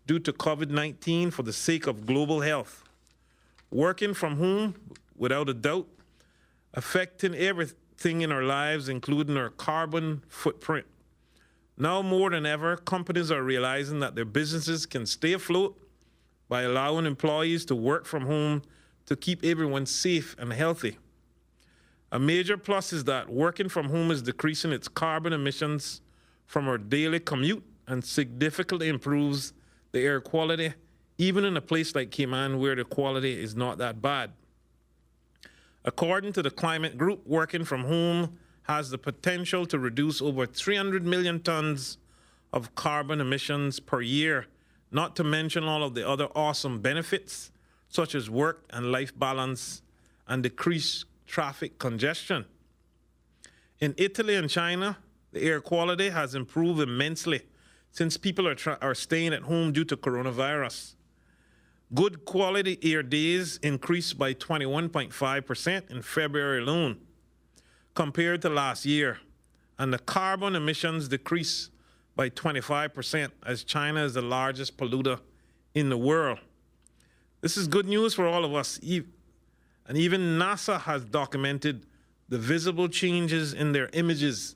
due to COVID-19 for the sake of global health. Working from home, without a doubt, affecting everything in our lives, including our carbon footprint. Now more than ever, companies are realizing that their businesses can stay afloat by allowing employees to work from home to keep everyone safe and healthy. A major plus is that working from home is decreasing its carbon emissions from our daily commute and significantly improves the air quality, even in a place like Cayman where the quality is not that bad. According to the climate group, working from home has the potential to reduce over 300 million tons of carbon emissions per year, not to mention all of the other awesome benefits, such as work and life balance and decreased traffic congestion. In Italy and China, the air quality has improved immensely since people are staying at home due to coronavirus. Good quality air days increased by 21.5% in February alone compared to last year, and the carbon emissions decreased by 25% as China is the largest polluter in the world. This is good news for all of us, and even NASA has documented the visible changes in their images.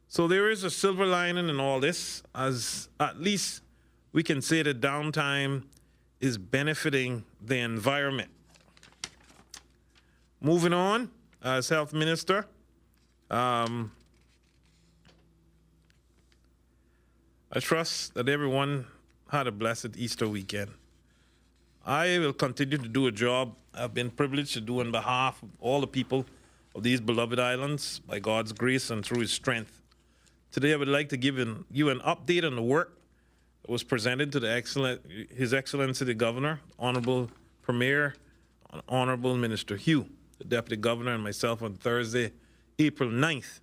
So there is a silver lining in all this, as at least we can say that downtime is benefiting the environment. Moving on, as Health Minister, I trust that everyone had a blessed Easter weekend. I will continue to do a job I've been privileged to do on behalf of all the people of these beloved islands by God's grace and through His strength. Today, I would like to give you an update on the work that was presented to His Excellency the Governor, Honorable Premier, Honorable Minister Hugh, the Deputy Governor, and myself on Thursday, April 9th.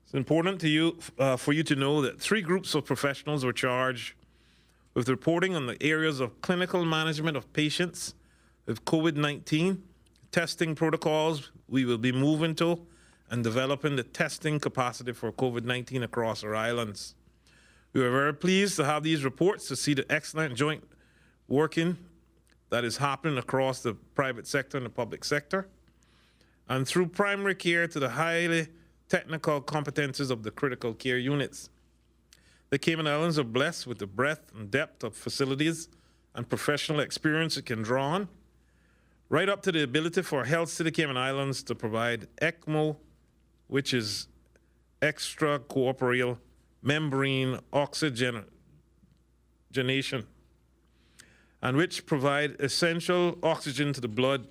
It's important to you, for you to know that 3 groups of professionals were charged with reporting on the areas of clinical management of patients with COVID-19, testing protocols we will be moving to, and developing the testing capacity for COVID-19 across our islands. We are very pleased to have these reports to see the excellent joint working that is happening across the private sector and the public sector, and through primary care to the highly technical competences of the critical care units. The Cayman Islands are blessed with the breadth and depth of facilities and professional experience it can draw on, right up to the ability for Health City Cayman Islands to provide ECMO, which is extracorporeal membrane oxygenation, and which provide essential oxygen to the blood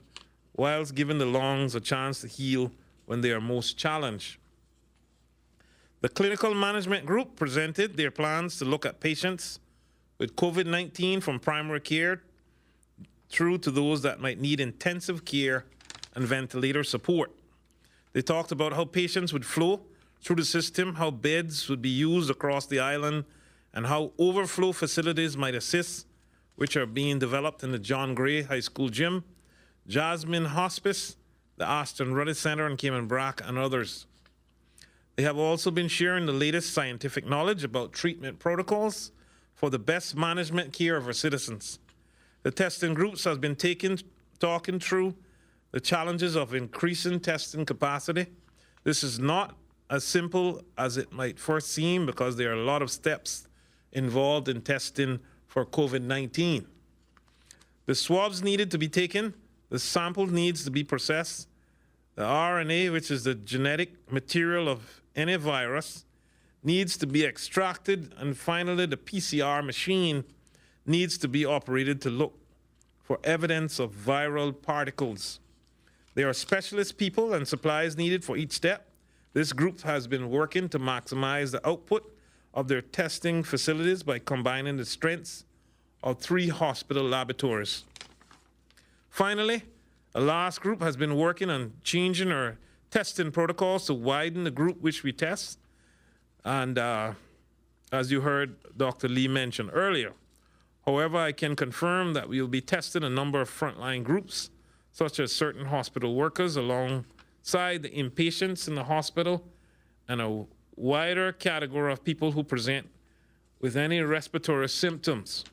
whilst giving the lungs a chance to heal when they are most challenged. The Clinical Management Group presented their plans to look at patients with COVID-19 from primary care through to those that might need intensive care and ventilator support. They talked about how patients would flow through the system, how beds would be used across the island, and how overflow facilities might assist, which are being developed in the John Gray High School gym, Jasmine Hospice, the Aston Ruddy Center in Cayman Brac, and others. They have also been sharing the latest scientific knowledge about treatment protocols for the best management care of our citizens. The testing groups have been talking through the challenges of increasing testing capacity. This is not as simple as it might first seem because there are a lot of steps involved in testing for COVID-19. The swabs needed to be taken, the sample needs to be processed, the RNA, which is the genetic material of any virus, needs to be extracted, and finally the PCR machine needs to be operated to look for evidence of viral particles. There are specialist people and supplies needed for each step. This group has been working to maximize the output of their testing facilities by combining the strengths of 3 hospital laboratories. Finally, a last group has been working on changing our testing protocols to widen the group which we test. And as you heard Dr. Lee mention earlier, however, I can confirm that we will be testing a number of frontline groups, such as certain hospital workers alongside the inpatients in the hospital and a wider category of people who present with any respiratory symptoms.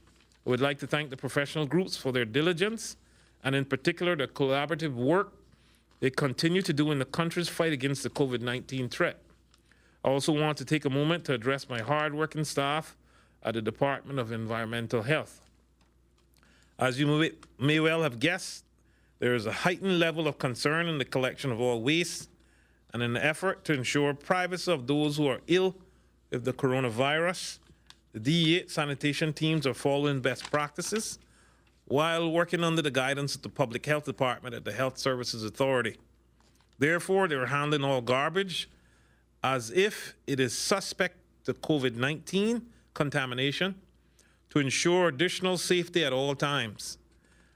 I would like to thank the professional groups for their diligence and in particular the collaborative work they continue to do in the country's fight against the COVID-19 threat. I also want to take a moment to address my hard-working staff at the Department of Environmental Health. As you may well have guessed, there is a heightened level of concern in the collection of all waste and in the effort to ensure privacy of those who are ill with the coronavirus. The DEH sanitation teams are following best practices while working under the guidance of the Public Health Department at the Health Services Authority. Therefore, they are handling all garbage as if it is suspect to COVID-19 contamination to ensure additional safety at all times.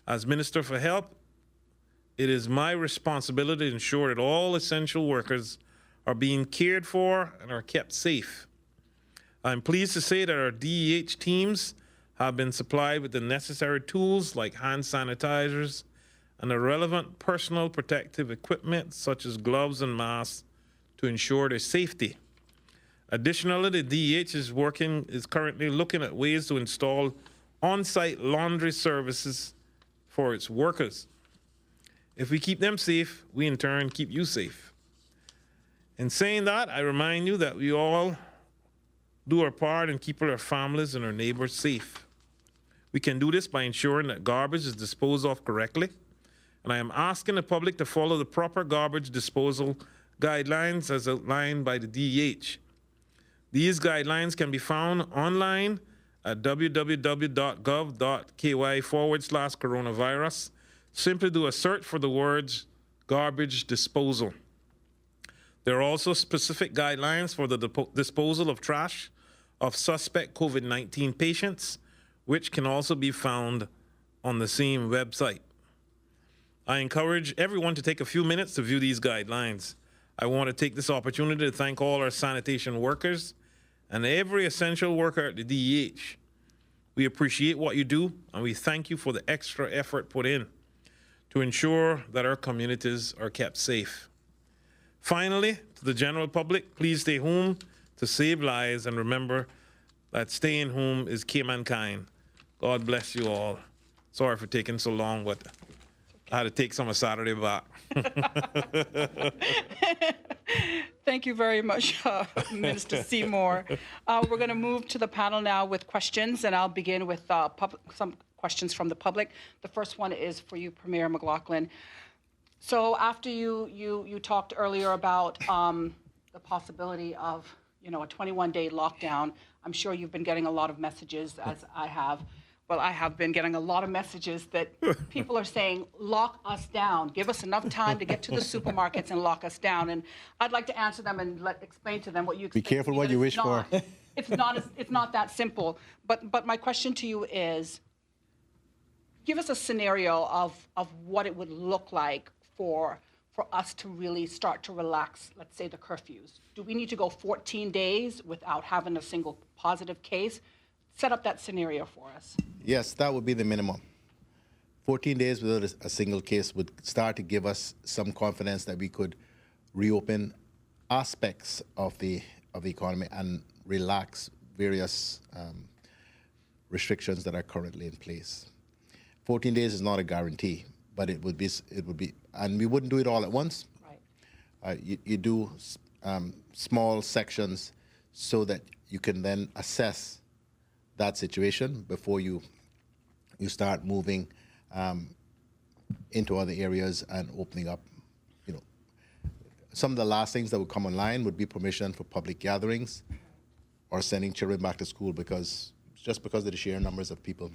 As Minister for Health, it is my responsibility to ensure that all essential workers are being cared for and are kept safe. I'm pleased to say that our DEH teams have been supplied with the necessary tools like hand sanitizers and the relevant personal protective equipment such as gloves and masks to ensure their safety. Additionally, the DEH is currently looking at ways to install on-site laundry services for its workers. If we keep them safe, we in turn keep you safe. In saying that, I remind you that we all do our part in keeping our families and our neighbors safe. We can do this by ensuring that garbage is disposed of correctly, and I am asking the public to follow the proper garbage disposal guidelines as outlined by the DEH. These guidelines can be found online at www.gov.ky/coronavirus. Simply do a search for the words garbage disposal. There are also specific guidelines for the disposal of trash of suspect COVID-19 patients, which can also be found on the same website. I encourage everyone to take a few minutes to view these guidelines. I want to take this opportunity to thank all our sanitation workers and every essential worker at the DEH. We appreciate what you do, and we thank you for the extra effort put in to ensure that our communities are kept safe. Finally, to the general public, please stay home to save lives, and remember that staying home is mankind. God bless you all. Sorry for taking so long, but I had to take some of Saturday back. Thank you very much, Minister Seymour. We're going to move to the panel now with questions, and I'll begin with some questions from the public. The first one is for you, Premier McLaughlin. So after you talked earlier about the possibility of a 21-day lockdown, I'm sure you've been getting a lot of messages, as I have. Well, I have been getting a lot of messages that people are saying, lock us down. Give us enough time to get to the supermarkets and lock us down. And I'd like to answer them and explain to them what you expect. Be careful what you wish for. It's not that simple. But my question to you is, give us a scenario of what it would look like for us to really start to relax, let's say, the curfews. Do we need to go 14 days without having a single positive case? Set up that scenario for us. Yes, that would be the minimum. 14 days without a single case would start to give us some confidence that we could reopen aspects of the economy and relax various restrictions that are currently in place. 14 days is not a guarantee, but it would be, and we wouldn't do it all at once. Right. You do small sections so that you can then assess that situation before you start moving into other areas and opening up. Some of the last things that would come online would be permission for public gatherings, or sending children back to school because of the sheer numbers of people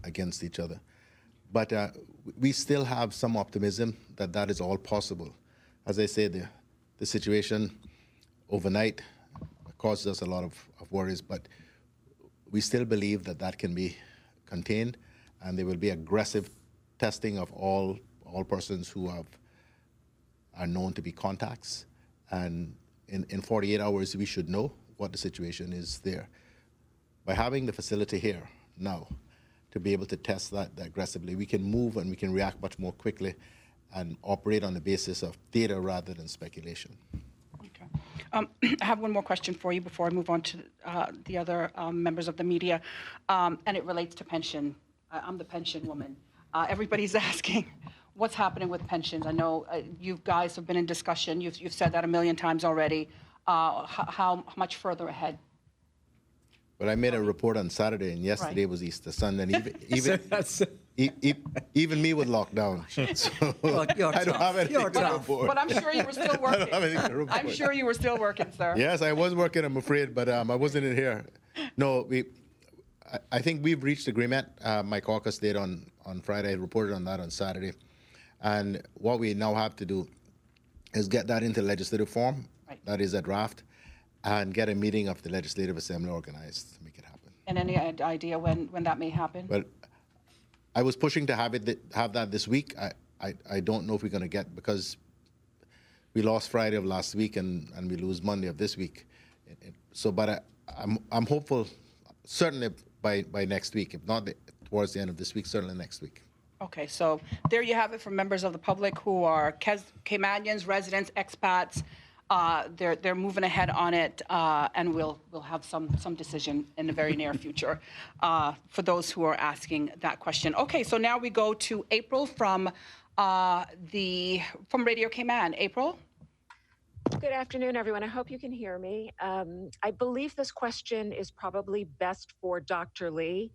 against each other. But we still have some optimism that that is all possible. As I said, the situation overnight caused us a lot of worries, but we still believe that that can be contained, and there will be aggressive testing of all persons who are known to be contacts. And in 48 hours, we should know what the situation is there. By having the facility here now to be able to test that aggressively, we can move and we can react much more quickly and operate on the basis of data rather than speculation. Okay. I have one more question for you before I move on to the other members of the media, and it relates to pension. I'm the pension woman. Everybody's asking what's happening with pensions. I know you guys have been in discussion. You've said that a million times already. How much further ahead? But I made a report on Saturday, and yesterday was Easter Sunday, and even me would lock down. So I don't have anything to report. But I'm sure you were still working. I'm sure you were still working, sir. Yes, I was working, I'm afraid, but I wasn't in here. No, I think we've reached agreement. My caucus did on Friday. I reported on that on Saturday. And what we now have to do is get that into legislative form, that is a draft, and get a meeting of the Legislative Assembly organized to make it happen. And any idea when that may happen? Well, I was pushing to have that this week. I don't know if we're going to get, because we lost Friday of last week and we lose Monday of this week. But I'm hopeful, certainly by next week, if not towards the end of this week, certainly next week. Okay, so there you have it for members of the public who are Caymanians, residents, expats. They're moving ahead on it, and we'll have some decision in the very near future for those who are asking that question. Okay, so now we go to April from Radio Cayman. April? Good afternoon, everyone. I hope you can hear me. I believe this question is probably best for Dr. Lee.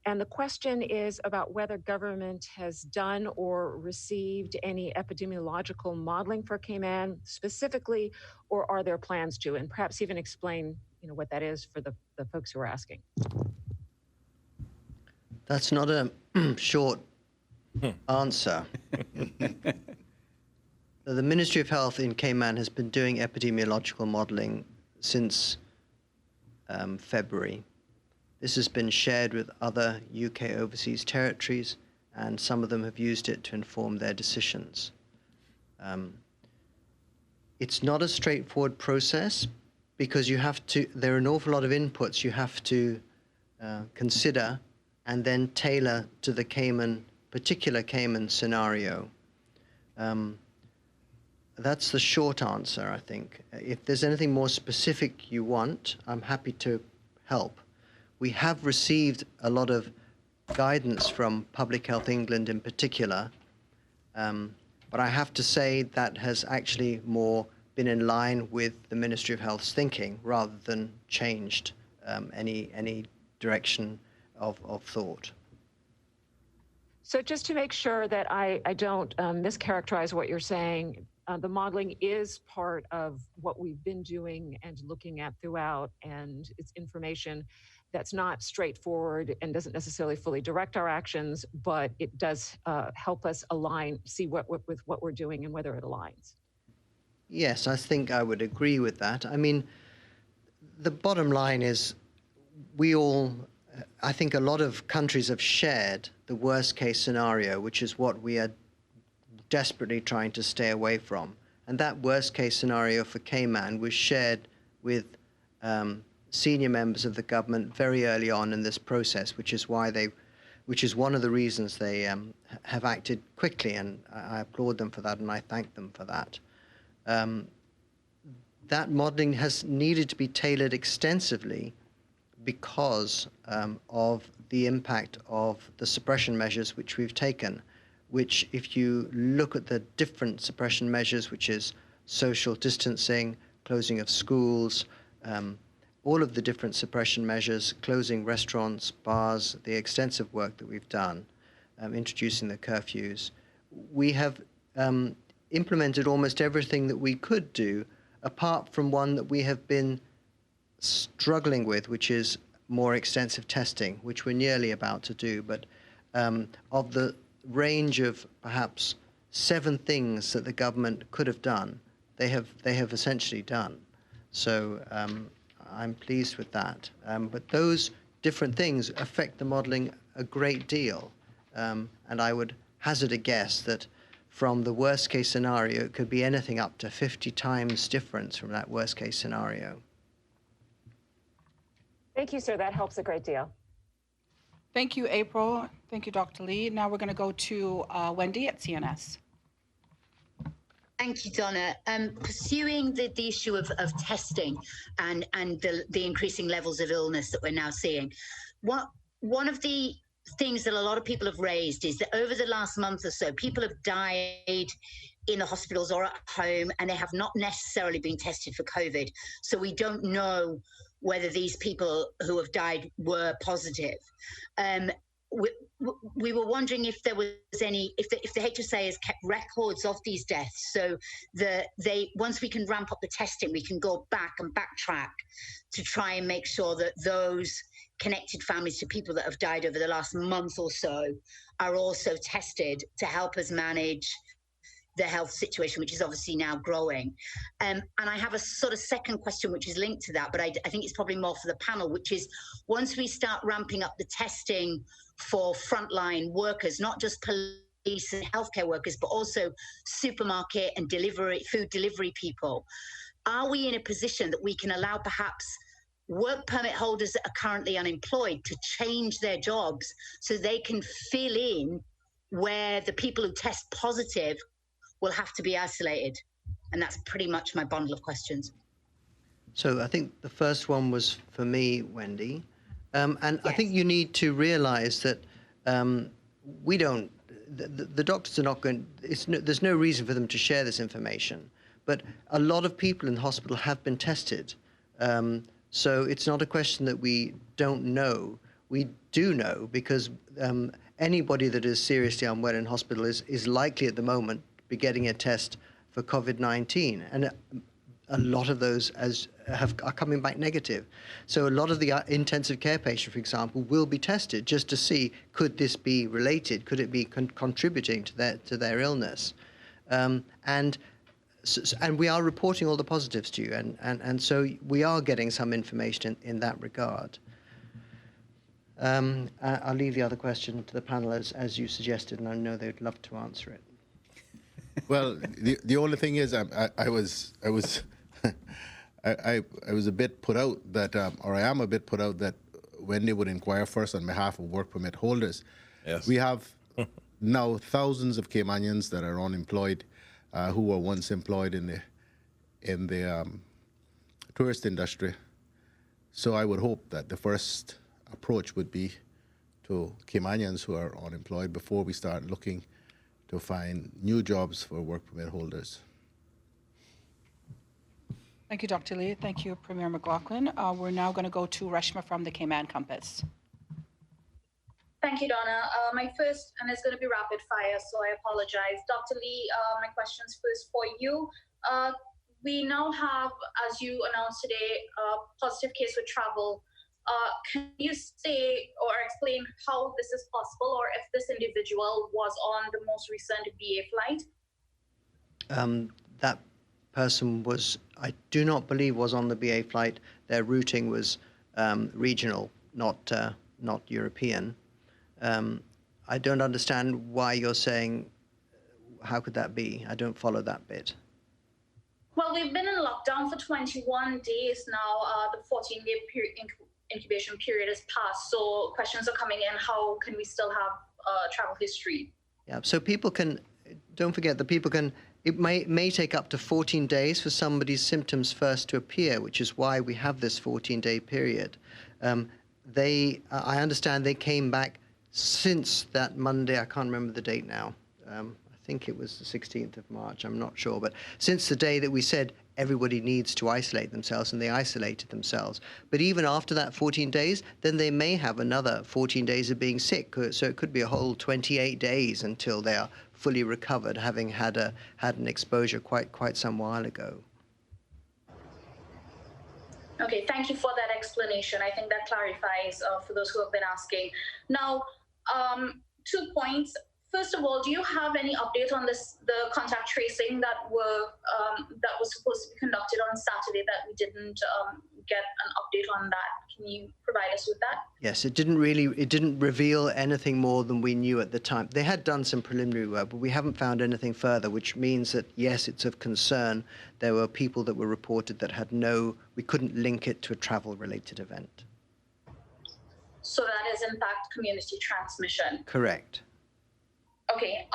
And the question is about whether government has done or received any epidemiological modeling for Cayman specifically, or are there plans to? And perhaps even explain, what that is for the folks who are asking. That's not a short answer. The Ministry of Health in Cayman has been doing epidemiological modeling since February. This has been shared with other UK overseas territories, and some of them have used it to inform their decisions. It's not a straightforward process because there are an awful lot of inputs you have to consider and then tailor to the particular Cayman scenario. That's the short answer, I think. If there's anything more specific you want, I'm happy to help. We have received a lot of guidance from Public Health England in particular, but I have to say that has actually more been in line with the Ministry of Health's thinking rather than changed any direction of thought. So just to make sure that I don't mischaracterize what you're saying, the modeling is part of what we've been doing and looking at throughout, and it's information that's not straightforward and doesn't necessarily fully direct our actions, but it does help us see with what we're doing and whether it aligns. Yes, I think I would agree with that. I mean, the bottom line is I think a lot of countries have shared the worst case scenario, which is what we are desperately trying to stay away from. And that worst case scenario for Cayman was shared with senior members of the government very early on in this process, which is one of the reasons they have acted quickly, and I applaud them for that, and I thank them for that. That modeling has needed to be tailored extensively because of the impact of the suppression measures which we've taken, which if you look at the different suppression measures, which is social distancing, closing of schools, all of the different suppression measures, closing restaurants, bars, the extensive work that we've done, introducing the curfews, we have implemented almost everything that we could do, apart from one that we have been struggling with, which is more extensive testing, which we're nearly about to do. But of the range of perhaps 7 things that the government could have done, they have essentially done. So I'm pleased with that. But those different things affect the modelling a great deal. And I would hazard a guess that from the worst case scenario, it could be anything up to 50 times difference from that worst case scenario. Thank you, sir. That helps a great deal. Thank you, April. Thank you, Dr. Lee. Now we're going to go to Wendy at CNS. Thank you, Donna. Pursuing the issue of testing and the increasing levels of illness that we're now seeing, one of the things that a lot of people have raised is that over the last month or so, people have died in the hospitals or at home, and they have not necessarily been tested for COVID. So we don't know whether these people who have died were positive. We were wondering if there was any, if the HSA has kept records of these deaths, so that once we can ramp up the testing, we can go back and backtrack to try and make sure that those connected families to people that have died over the last month or so are also tested to help us manage the health situation, which is obviously now growing. And I have a sort of second question, which is linked to that, but I think it's probably more for the panel, which is once we start ramping up the testing for frontline workers, not just police and healthcare workers, but also supermarket and food delivery people, are we in a position that we can allow perhaps work permit holders that are currently unemployed to change their jobs so they can fill in where the people who test positive will have to be isolated? And that's pretty much my bundle of questions. So I think the first one was for me, Wendy. And Yes. I think you need to realize that we don't, the doctors are not going, there's no reason for them to share this information. But a lot of people in the hospital have been tested. So it's not a question that we don't know. We do know because anybody that is seriously unwell in hospital is likely at the moment be getting a test for COVID-19. And a lot of those are coming back negative. So a lot of the intensive care patients, for example, will be tested just to see, could this be related? Could it be contributing to their illness? And we are reporting all the positives to you. And so we are getting some information in that regard. I'll leave the other question to the panel as you suggested, and I know they'd love to answer it. Well, the only thing is, I was a bit put out that, or I am a bit put out that Wendy would inquire first on behalf of work permit holders. Yes. We have now thousands of Caymanians that are unemployed, who were once employed in the tourist industry. So I would hope that the first approach would be to Caymanians who are unemployed before we start looking to find new jobs for work permit holders. Thank you, Dr. Lee. Thank you, Premier McLaughlin. We're now going to go to Reshma from the Cayman Compass. Thank you, Donna. My first, and it's going to be rapid fire, so I apologize. Dr. Lee, my question's first for you. We now have, as you announced today, a positive case with travel. Can you say or explain how this is possible, or if this individual was on the most recent BA flight? That person I do not believe was on the BA flight. Their routing was regional, not European. I don't understand why you're saying, how could that be? I don't follow that bit. Well, we've been in lockdown for 21 days now. The 14-day incubation period has passed, so questions are coming in. How can we still have travel history? Yeah, so people can, don't forget that people can, it may take up to 14 days for somebody's symptoms first to appear, which is why we have this 14-day period. I understand they came back since that Monday, I can't remember the date now. I think it was the 16th of March, I'm not sure, but since the day that we said everybody needs to isolate themselves, and they isolated themselves. But even after that 14 days, then they may have another 14 days of being sick. So it could be a whole 28 days until they are fully recovered, having had an exposure quite some while ago. Okay, thank you for that explanation. I think that clarifies for those who have been asking. Now, 2 points. First of all, do you have any update on the contact tracing that was supposed to be conducted on Saturday that we didn't get an update on that? Can you provide us with that? Yes, it didn't reveal anything more than we knew at the time. They had done some preliminary work, but we haven't found anything further, which means that, yes, it's of concern. There were people that were reported that we couldn't link it to a travel-related event. So that is, in fact, community transmission. Correct. Okay.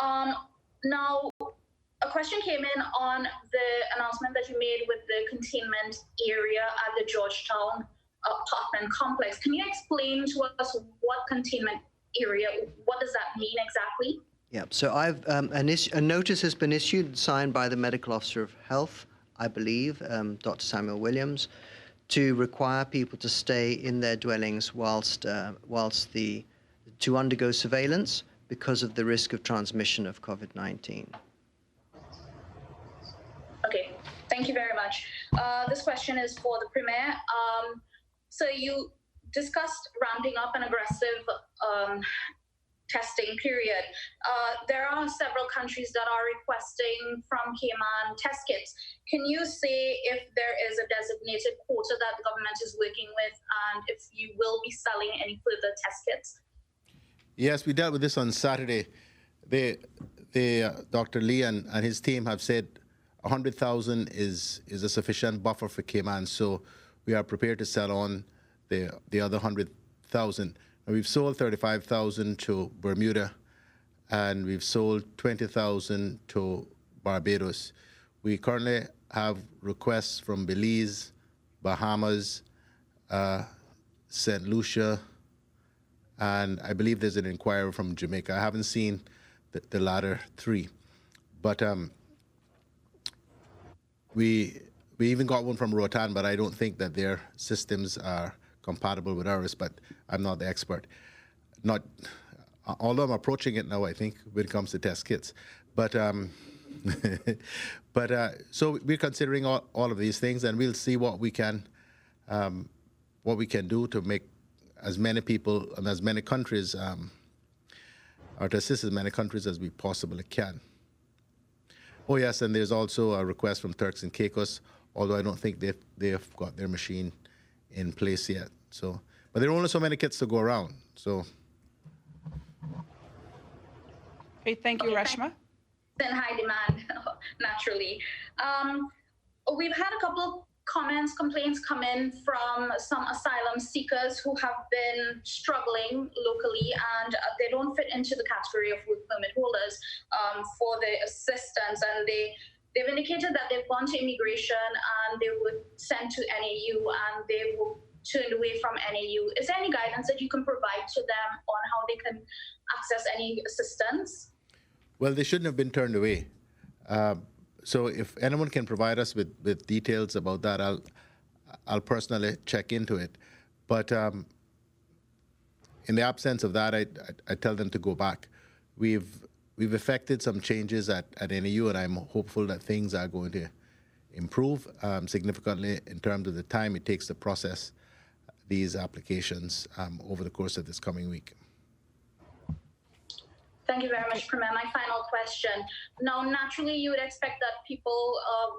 Now, a question came in on the announcement that you made with the containment area at the Georgetown apartment complex. Can you explain to us what containment area, what does that mean exactly? Yeah, so a notice has been issued and signed by the Medical Officer of Health, I believe, Dr. Samuel Williams, to require people to stay in their dwellings to undergo surveillance because of the risk of transmission of COVID-19. Okay, thank you very much. This question is for the Premier. So you discussed ramping up an aggressive testing period. There are several countries that are requesting from Cayman test kits. Can you say if there is a designated quota that the government is working with and if you will be selling any further test kits? Yes, we dealt with this on Saturday. Dr. Lee and his team have said 100,000 is a sufficient buffer for Cayman, so we are prepared to sell on the other 100,000. We've sold 35,000 to Bermuda, and we've sold 20,000 to Barbados. We currently have requests from Belize, Bahamas, St. Lucia, and I believe there's an inquiry from Jamaica. I haven't seen the latter three, but we even got one from Roatan, but I don't think that their systems are compatible with ours, but I'm not the expert. Although I'm approaching it now, I think, when it comes to test kits. But so we're considering all of these things, and we'll see what we can do to make as many people and as many countries, or to assist as many countries as we possibly can. Oh yes, and there's also a request from Turks and Caicos, although I don't think they've got their machine in place yet. So, but there are only so many kits to go around. So. Okay, thank you, Reshma. Then high demand, naturally. We've had a couple of complaints come in from some asylum seekers who have been struggling locally and they don't fit into the category of work permit holders for the assistance, and they've indicated that they've gone to immigration and they were sent to NAU and they were turned away from NAU. Is there any guidance that you can provide to them on how they can access any assistance? Well, they shouldn't have been turned away. So if anyone can provide us with details about that, I'll personally check into it. But in the absence of that, I tell them to go back. We've effected some changes at NAU, and I'm hopeful that things are going to improve significantly in terms of the time it takes to process these applications over the course of this coming week. Thank you very much, Premier. My final question. Now, naturally, you would expect that people,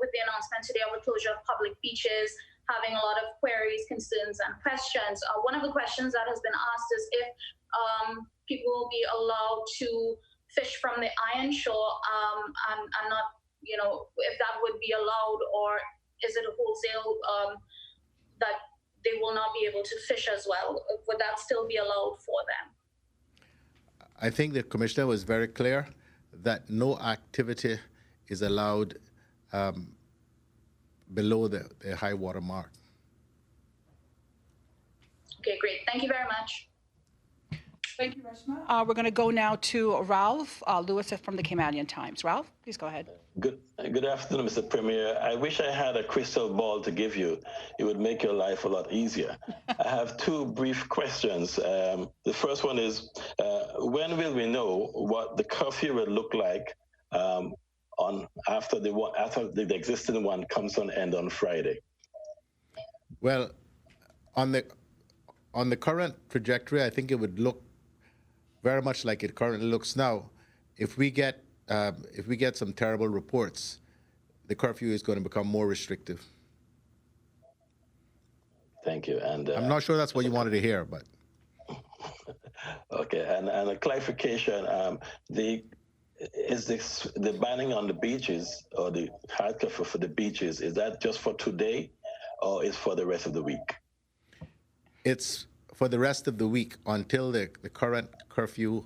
with the announcement today of the closure of public beaches, having a lot of queries, concerns, and questions. One of the questions that has been asked is if people will be allowed to fish from the iron shore and not, if that would be allowed, or is it a wholesale that they will not be able to fish as well? Would that still be allowed for them? I think the Commissioner was very clear that no activity is allowed below the high water mark. Okay, great. Thank you very much. Thank you, Reshma. We're going to go now to Ralph Lewis from the Caymanian Times. Ralph, please go ahead. Good afternoon, Mr. Premier. I wish I had a crystal ball to give you. It would make your life a lot easier. I have two brief questions. The first one is, when will we know what the curfew will look like after the existing one comes on end on Friday? Well, on the current trajectory, I think it would look very much like it currently looks now. If we get some terrible reports, the curfew is going to become more restrictive. Thank you. And I'm not sure that's what you wanted to hear, but okay. And a clarification: the banning on the beaches or the hard curfew for the beaches, is that just for today, or is for the rest of the week? it's for the rest of the week until the current curfew,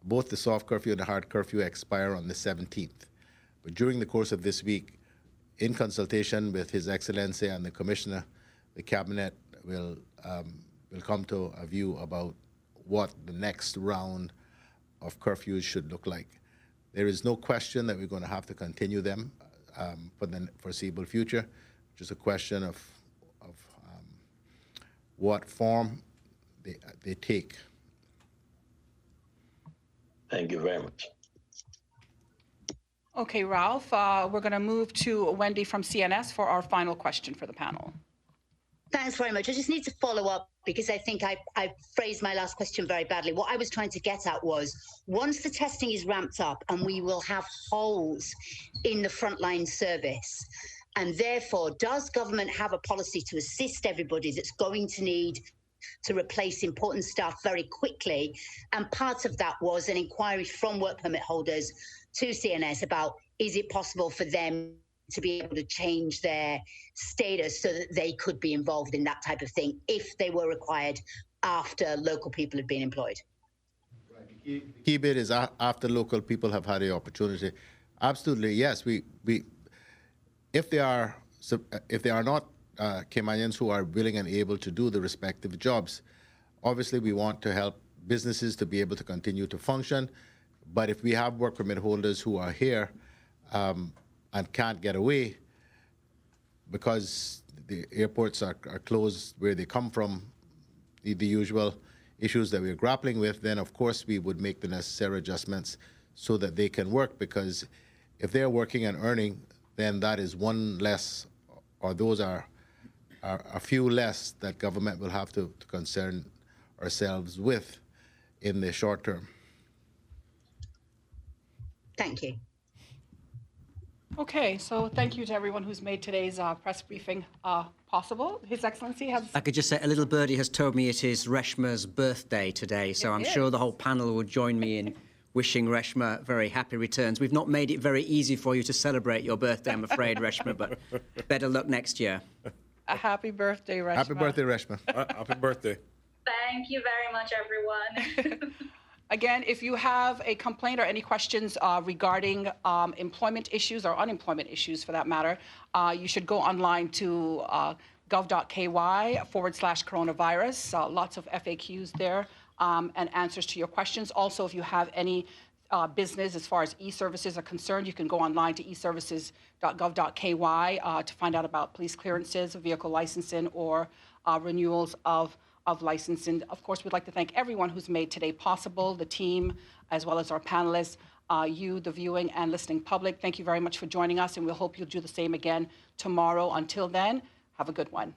both the soft curfew and the hard curfew, expire on the 17th. But during the course of this week, in consultation with His Excellency and the Commissioner, the Cabinet will come to a view about what the next round of curfews should look like. There is no question that we're going to have to continue them for the foreseeable future, just a question of what form they take. Thank you very much. Okay, Ralph, we're going to move to Wendy from CNS for our final question for the panel. Thanks very much. I just need to follow up because I think I phrased my last question very badly. What I was trying to get at was, once the testing is ramped up and we will have holes in the frontline service, and therefore, does government have a policy to assist everybody that's going to need to replace important staff very quickly? And part of that was an inquiry from work permit holders to CNS about, is it possible for them to be able to change their status so that they could be involved in that type of thing if they were required after local people had been employed? Right. The key bit is after local people have had the opportunity. Absolutely, yes. If they are not Caymanians who are willing and able to do the respective jobs, obviously we want to help businesses to be able to continue to function. But if we have work permit holders who are here and can't get away because the airports are closed where they come from, the usual issues that we're grappling with, then of course we would make the necessary adjustments so that they can work, because if they're working and earning, then that is one less, or those are a few less that government will have to concern ourselves with in the short term. Thank you. Okay, so thank you to everyone who's made today's press briefing possible. His Excellency has... I could just say a little birdie has told me it is Reshma's birthday today, so I'm sure the whole panel will join me in wishing Reshma very happy returns. We've not made it very easy for you to celebrate your birthday, I'm afraid, Reshma, but better luck next year. A happy birthday, Reshma. Happy birthday, Reshma. Happy birthday. Thank you very much, everyone. Again, if you have a complaint or any questions regarding employment issues or unemployment issues, for that matter, you should go online to gov.ky/coronavirus. Lots of FAQs there and answers to your questions. Also, if you have any business as far as e-services are concerned, you can go online to eservices.gov.ky to find out about police clearances, vehicle licensing, or renewals of licensing. Of course, we'd like to thank everyone who's made today possible, the team, as well as our panelists, you, the viewing and listening public. Thank you very much for joining us, and we'll hope you'll do the same again tomorrow. Until then, have a good one.